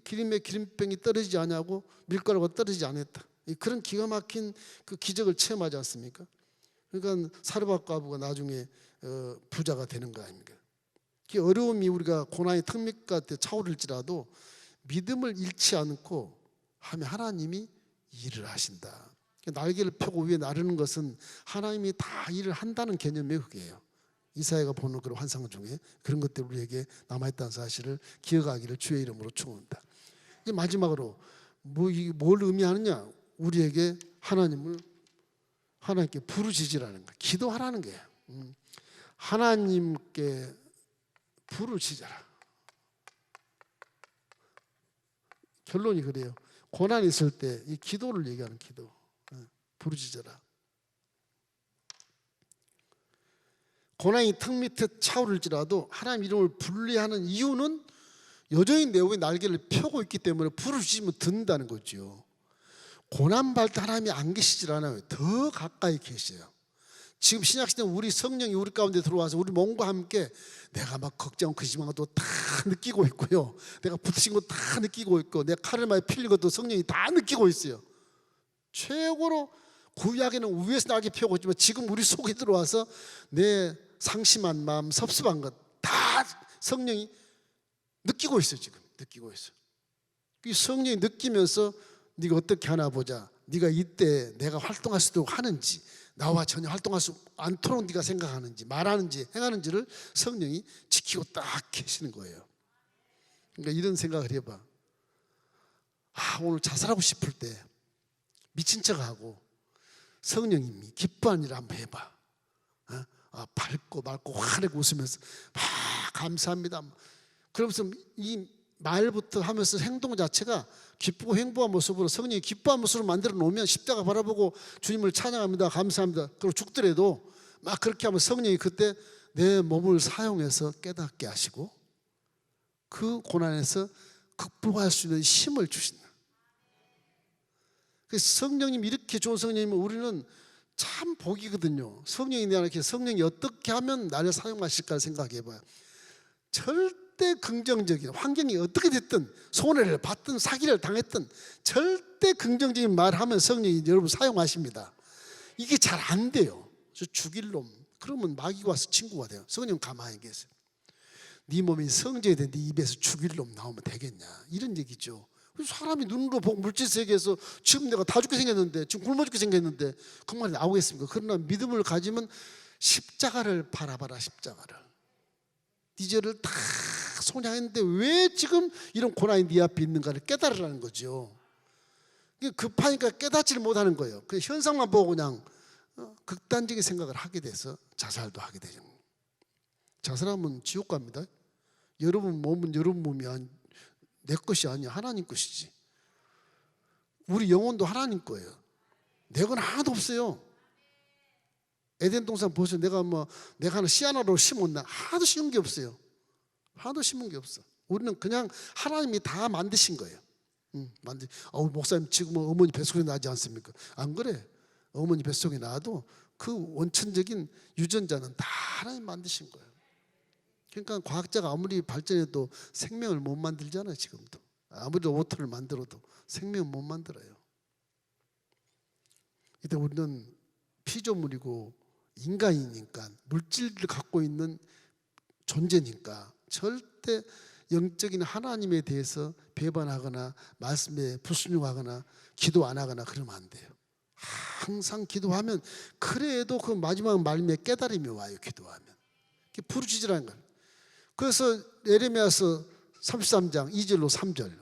Speaker 1: 기름에 기름병이 떨어지지 않냐고 밀가루가 떨어지지 않았다. 그런 기가 막힌 그 기적을 체험하지 않습니까? 그러니까 사르밧 과부가 나중에 부자가 되는 거 아닙니까? 그 어려움이 우리가 고난의 턱밑 차오를지라도 믿음을 잃지 않고 하면 하나님이 일을 하신다. 날개를 펴고 위에 나르는 것은 하나님이 다 일을 한다는 개념이 그게요. 이사야가 보는 그런 환상 중에 그런 것들이 우리에게 남아있다는 사실을 기억하기를 주의 이름으로 축원합니다. 이제 마지막으로 뭘 의미하느냐? 우리에게 하나님께 부르짖으라는 거예요. 기도하라는 거예요. 하나님께 부르짖어라. 결론이 그래요. 고난이 있을 때 이 기도를 얘기하는 기도. 부르짖어라. 고난이 턱 밑에 차오를지라도 하나님 이름을 불리하는 이유는 여전히 내 위에 날개를 펴고 있기 때문에 부르짖으면 듣는다는 거죠. 고난받을 때 하나님이 안 계시질 않아요. 더 가까이 계셔요. 지금 신약시대 우리 성령이 우리 가운데 들어와서 우리 몸과 함께 내가 막 걱정 근심한 것도 다 느끼고 있고요, 내가 부딪힌 것도 다 느끼고 있고, 내 칼을 많이 필린 것도 성령이 다 느끼고 있어요. 최고로 구약에는 위에서 날개 펴고 있지만 지금 우리 속에 들어와서 내 상심한 마음, 섭섭한 것 다 성령이 느끼고 있어요. 지금 느끼고 있어요. 이 성령이 느끼면서 네가 어떻게 하나 보자, 네가 이때 내가 활동할 수 있도록 하는지, 나와 전혀 활동할 수 않도록 네가 생각하는지 말하는지 행하는지를 성령이 지키고 딱 계시는 거예요. 그러니까 이런 생각을 해봐. 오늘 자살하고 싶을 때 미친 척하고 성령님이 기뻐하는 일을 한번 해봐. 밝고 맑고 환하게 웃으면서 감사합니다. 그러면서 이 말부터 하면서 행동 자체가 기쁘고 행복한 모습으로, 성령이 기뻐한 모습으로 만들어 놓으면 십자가 바라보고 주님을 찬양합니다, 감사합니다, 그리고 죽더라도 막 그렇게 하면 성령이 그때 내 몸을 사용해서 깨닫게 하시고 그 고난에서 극복할 수 있는 힘을 주신다. 그래서 성령님, 이렇게 좋은 성령님은 우리는 참 복이거든요. 성령이 내 안에 계셔. 성령이 어떻게 하면 나를 사용하실까 생각해봐요. 절대 긍정적인, 환경이 어떻게 됐든 손해를 받든 사기를 당했든 절대 긍정적인 말을 하면 성령이 여러분 사용하십니다. 이게 잘 안 돼요. 저 죽일 놈, 그러면 마귀가 와서 친구가 돼요. 성령 가만히 계세요. 네 몸이 성전이 되는데 입에서 죽일 놈 나오면 되겠냐, 이런 얘기죠. 사람이 눈으로 보고 물질 세계에서 지금 내가 다 죽게 생겼는데, 지금 굶어 죽게 생겼는데 그 말이 나오겠습니까? 그러나 믿음을 가지면 십자가를 바라봐라. 십자가를, 네 죄를 다 소량했는데 왜 지금 이런 고난이 네 앞에 있는가를 깨달으라는 거죠. 급하니까 깨닫지를 못하는 거예요. 그 현상만 보고 그냥 극단적인 생각을 하게 돼서 자살도 하게 되죠. 자살하면 지옥 갑니다. 여러분 몸은 여러분 몸이 내 것이 아니야, 하나님 것이지. 우리 영혼도 하나님 거예요. 내 건 하나도 없어요. 에덴 동산 보세요. 내가 하나 씨 하나로 심었나? 하나도 심은 게 없어요. 하나도 심은 게 없어. 우리는 그냥 하나님이 다 만드신 거예요. 목사님 지금 어머니 뱃속에 나지 않습니까? 안 그래. 어머니 뱃속에 나도 그 원천적인 유전자는 다 하나님 만드신 거예요. 그러니까 과학자가 아무리 발전해도 생명을 못 만들잖아요. 지금도 아무리 로봇을 만들어도 생명을 못 만들어요. 이때 우리는 피조물이고 인간이니까, 물질을 갖고 있는 존재니까 절대 영적인 하나님에 대해서 배반하거나 말씀에 불순종하거나 기도 안 하거나 그러면 안 돼요. 항상 기도하면, 그래도 그 마지막 말씀에 깨달음이 와요. 기도하면 부르짖으라는 거예요. 그래서 예레미야서 33장 2절로 3절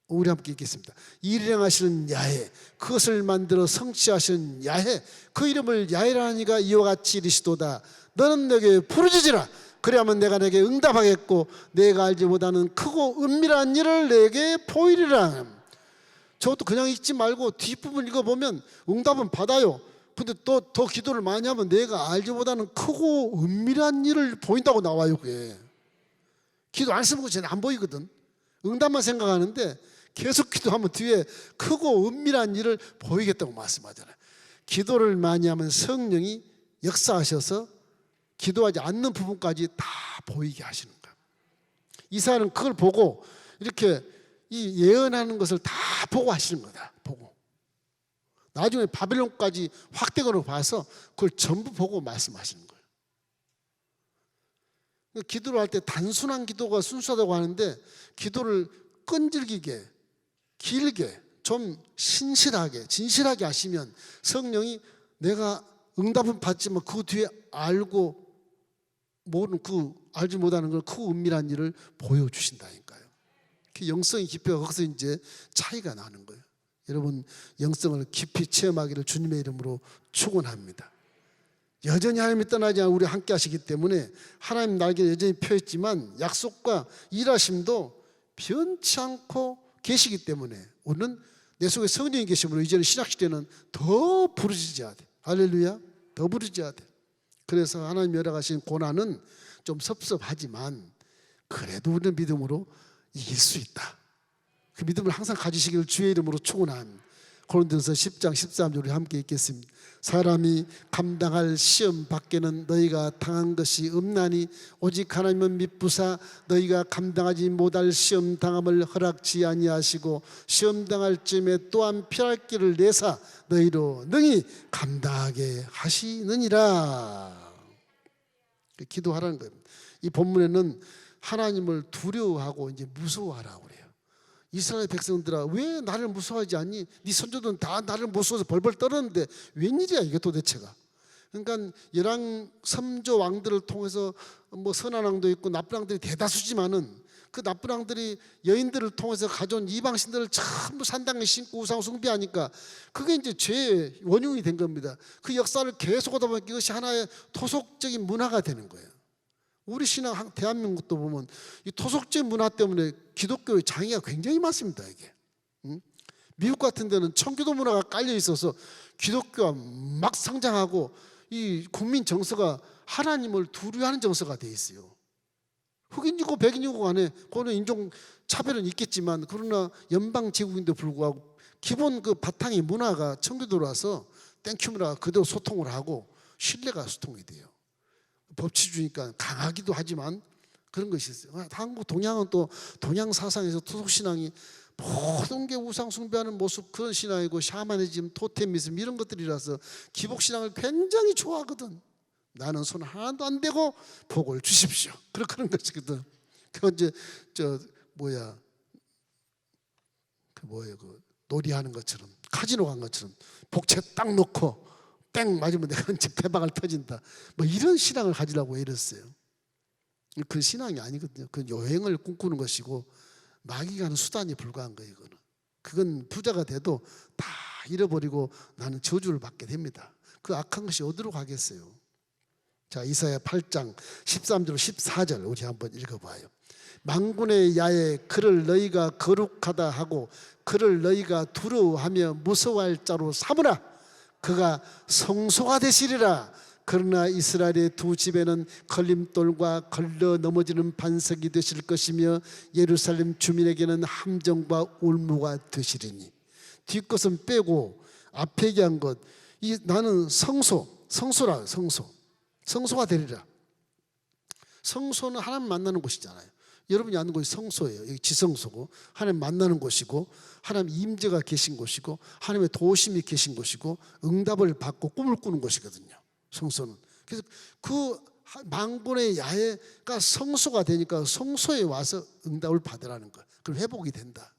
Speaker 1: 우리 함께 읽겠습니다. 이를 행하시는 야훼, 그것을 만들어 성취하시는 야훼, 그 이름을 야훼라니가 이와 같이 이르시도다. 너는 내게 부르짖으라. 그래야만 내가 내게 응답하겠고 내가 알지 못하는 크고 은밀한 일을 내게 보이리라. 저것도 그냥 읽지 말고 뒷부분 읽어보면 응답은 받아요. 근데 또 더 기도를 많이 하면 내가 알지 못하는 크고 은밀한 일을 보인다고 나와요. 그게 기도 안 쓰면 전혀 안 보이거든. 응답만 생각하는데 계속 기도하면 뒤에 크고 은밀한 일을 보이겠다고 말씀하잖아요. 기도를 많이 하면 성령이 역사하셔서 기도하지 않는 부분까지 다 보이게 하시는 거예요. 이사야는 그걸 보고 이렇게 이 예언하는 것을 다 보고 하시는 거다. 보고 나중에 바벨론까지 확대적으로 봐서 그걸 전부 보고 말씀하시는 거예요. 기도를 할 때 단순한 기도가 순수하다고 하는데 기도를 끈질기게, 길게, 좀 신실하게 진실하게 하시면 성령이 내가 응답은 받지만 그 뒤에 알고 모르는 알지 못하는 걸 그 은밀한 일을 보여주신다니까요. 그 영성의 깊이가 거기서 이제 차이가 나는 거예요. 여러분 영성을 깊이 체험하기를 주님의 이름으로 축원합니다. 여전히 하나님이 떠나지 않고 우리 함께 하시기 때문에 하나님 날개를 여전히 펴있지만 약속과 일하심도 변치 않고 계시기 때문에 우리는 내 속에 성령이 계심으로 이제는 신약시대는 더 부르짖어야 돼. 할렐루야. 더 부르짖어야 돼. 그래서 하나님 열어가신 고난은 좀 섭섭하지만 그래도 우리는 믿음으로 이길 수 있다. 그 믿음을 항상 가지시기를 주의 이름으로 축원합니다. 고린도전서 10장 13절 우리 함께 읽겠습니다. 사람이 감당할 시험 밖에는 너희가 당한 것이 없나니 오직 하나님은 미쁘사 너희가 감당하지 못할 시험 당함을 허락지 아니하시고 시험 당할 쯤에 또한 피할 길을 내사 너희로 능히 감당하게 하시느니라. 기도하라는 겁니다. 이 본문에는 하나님을 두려워하고 이제 무서워하라고 그래요. 이스라엘 백성들아 왜 나를 무서워하지 않니? 네 선조들은 다 나를 무서워서 벌벌 떨었는데 웬일이야 이게 도대체가. 그러니까 열왕 3조 왕들을 통해서 뭐 선한 왕도 있고 나쁜 왕들이 대다수지만은 그 나쁜 왕들이 여인들을 통해서 가져온 이방신들을 전부 산당에 신고 우상 숭배하니까 그게 이제 죄의 원흉이 된 겁니다. 그 역사를 계속 하다 보니까 이것이 하나의 토속적인 문화가 되는 거예요. 우리 신앙 대한민국도 보면 이 토속적 문화 때문에 기독교의 장애가 굉장히 많습니다. 이게 미국 같은 데는 청교도 문화가 깔려 있어서 기독교가 막 성장하고 이 국민 정서가 하나님을 두려워하는 정서가 돼 있어요. 흑인이고 백인이고 간에 그거는 인종 차별은 있겠지만 그러나 연방 제국인도 불구하고 기본 그 바탕의 문화가 청교도라서 땡큐 문화가 그대로 소통을 하고 신뢰가 소통이 돼요. 법치주의니까 강하기도 하지만 그런 것이 있어요. 한국 동양은 또 동양 사상에서 토속신앙이 모든 게 우상 숭배하는 모습 그런 신앙이고 샤머니즘, 토테미즘 이런 것들이라서 기복신앙을 굉장히 좋아하거든. 나는 손 하나도 안 대고 복을 주십시오. 그런 것이거든. 그 이제 그 놀이하는 것처럼 카지노 간 것처럼 복채 딱 놓고 땡 맞으면 내가 이제 대박을 터진다. 뭐 이런 신앙을 가지라고 이랬어요. 그 신앙이 아니거든요. 그건 여행을 꿈꾸는 것이고 마귀가 하는 수단이 불과한 거예요. 그건 부자가 돼도 다 잃어버리고 나는 저주를 받게 됩니다. 그 악한 것이 어디로 가겠어요? 자, 이사야 8장 13절 14절 우리 한번 읽어봐요. 만군의 야에 그를 너희가 거룩하다 하고 그를 너희가 두려워하며 무서워할 자로 삼으라. 그가 성소가 되시리라. 그러나 이스라엘의 두 집에는 걸림돌과 걸려 넘어지는 반석이 되실 것이며 예루살렘 주민에게는 함정과 울무가 되시리니. 뒷것은 빼고 앞에 얘기한 것, 나는 성소라. 성소가 되리라. 성소는 하나님 만나는 곳이잖아요. 여러분이 아는 곳이 성소예요. 여기 지성소고 하나님 만나는 곳이고 하나님 임재가 계신 곳이고 하나님의 도우심이 계신 곳이고 응답을 받고 꿈을 꾸는 곳이거든요. 성소는. 그래서 그 만군의 야외가 성소가 되니까 성소에 와서 응답을 받으라는 거예요. 그럼 회복이 된다.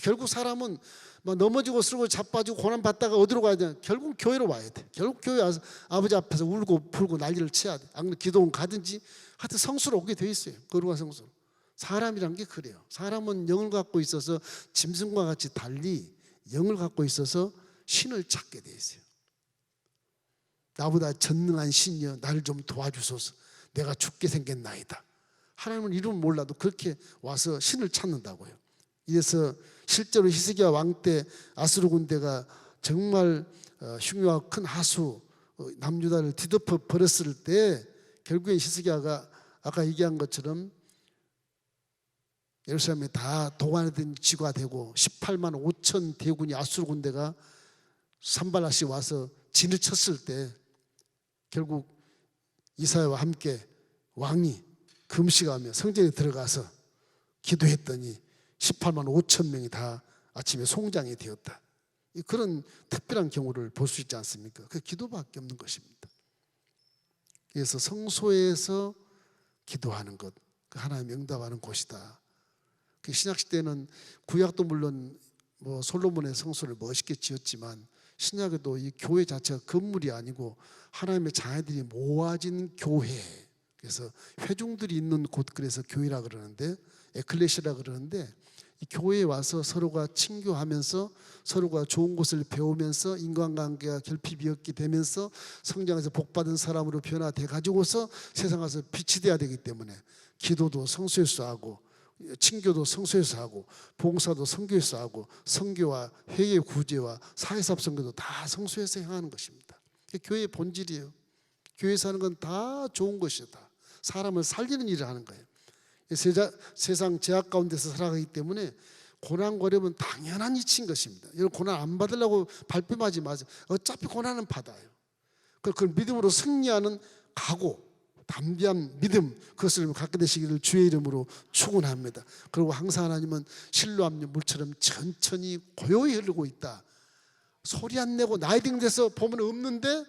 Speaker 1: 결국 사람은 막 넘어지고 쓰고 자빠지고 고난 받다가 어디로 가야 되냐? 결국 교회로 와야 돼. 결국 교회 와서 아버지 앞에서 울고 불고 난리를 쳐야 돼. 안 그러면 기도원 가든지 하여튼 성수로 오게 돼 있어요. 거룩한 성수로. 사람이란 게 그래요. 사람은 영을 갖고 있어서 짐승과 같이 달리 영을 갖고 있어서 신을 찾게 돼 있어요. 나보다 전능한 신이여 나를 좀 도와주소서. 내가 죽게 생겼나이다. 하나님은 이름은 몰라도 그렇게 와서 신을 찾는다고요. 이래서 실제로 히스기야 왕 때 아수르 군대가 정말 흉흉하고 큰 하수 남유다를 뒤덮어 버렸을 때 결국엔 히스기야가 아까 얘기한 것처럼 예루살렘에 다 도관하던 지가 되고 18만 5천 대군이 아수르 군대가 산발라시 와서 진을 쳤을 때 결국 이사야와 함께 왕이 금식하며 성전에 들어가서 기도했더니 18만 5천 명이 다 아침에 송장이 되었다. 그런 특별한 경우를 볼 수 있지 않습니까? 그 기도밖에 없는 것입니다. 그래서 성소에서 기도하는 것, 그 하나님 응답하는 곳이다. 그 신약시대는 구약도 물론 뭐 솔로몬의 성소를 멋있게 지었지만 신약에도 이 교회 자체가 건물이 아니고 하나님의 자녀들이 모아진 교회, 그래서 회중들이 있는 곳, 그래서 교회라 그러는데, 에클레시라 그러는데, 이 교회에 와서 서로가 친교하면서 서로가 좋은 것을 배우면서 인간관계가 결핍이 없게 되면서 성장해서 복받은 사람으로 변화돼 가지고서 세상 가서 빛이 돼야 되기 때문에 기도도 성소에서 하고 친교도 성소에서 하고 봉사도 성교에서 하고 선교와 회개 구제와 사회사업 선교도 다 성소에서 행하는 것입니다. 교회의 본질이에요. 교회에서 하는 건 다 좋은 것이다. 사람을 살리는 일을 하는 거예요. 세상 제약 가운데서 살아가기 때문에 고난거리면 당연한 이치인 것입니다. 여러분, 고난 안 받으려고 발뺌하지 마세요. 어차피 고난은 받아요. 그걸 믿음으로 승리하는 각오, 담대한 믿음, 그것을 갖게 되시기를 주의 이름으로 축원합니다. 그리고 항상 하나님은 실로암 물처럼 천천히 고요히 흐르고 있다. 소리 안 내고 나이딩 돼서 보면 없는데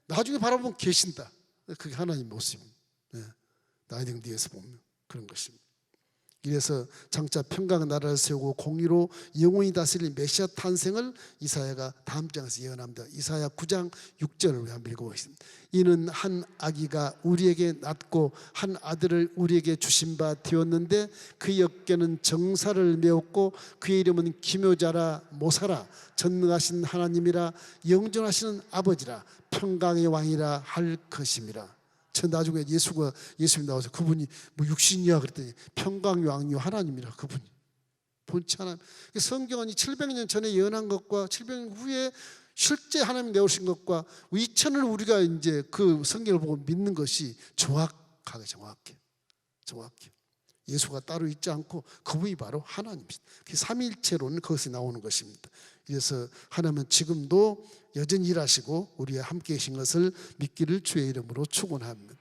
Speaker 1: 나중에 바라보면 계신다. 그게 하나님 모습입니다. 나이딩 뒤에서 보면 그런 것입니다. 이래서 장차 평강 나라를 세우고 공의로 영원히 다스릴 메시아 탄생을 이사야가 다음 장에서 예언합니다. 이사야 9장 6절을 한번 읽어보겠습니다. 이는 한 아기가 우리에게 낳고 한 아들을 우리에게 주신 바 되었는데 그의 어깨는 정사를 메었고 그의 이름은 기묘자라 모사라 전능하신 하나님이라 영존하시는 아버지라 평강의 왕이라 할 것임이라. 나중에 예수님 나와서 그분이 뭐 육신이야 그랬더니 평강의 왕이요 하나님이라. 그분이 본체 하나님. 성경은 700년 전에 예언한 것과 700년 후에 실제 하나님 내오신 것과 2000을 우리가 이제 그 성경을 보고 믿는 것이 정확하게 정확해. 예수가 따로 있지 않고 그분이 바로 하나님이시다. 그 삼위일체로는 그것이 나오는 것입니다. 그래서 하나님은 지금도 여전히 일하시고 우리와 함께 계신 것을 믿기를 주의 이름으로 축원합니다.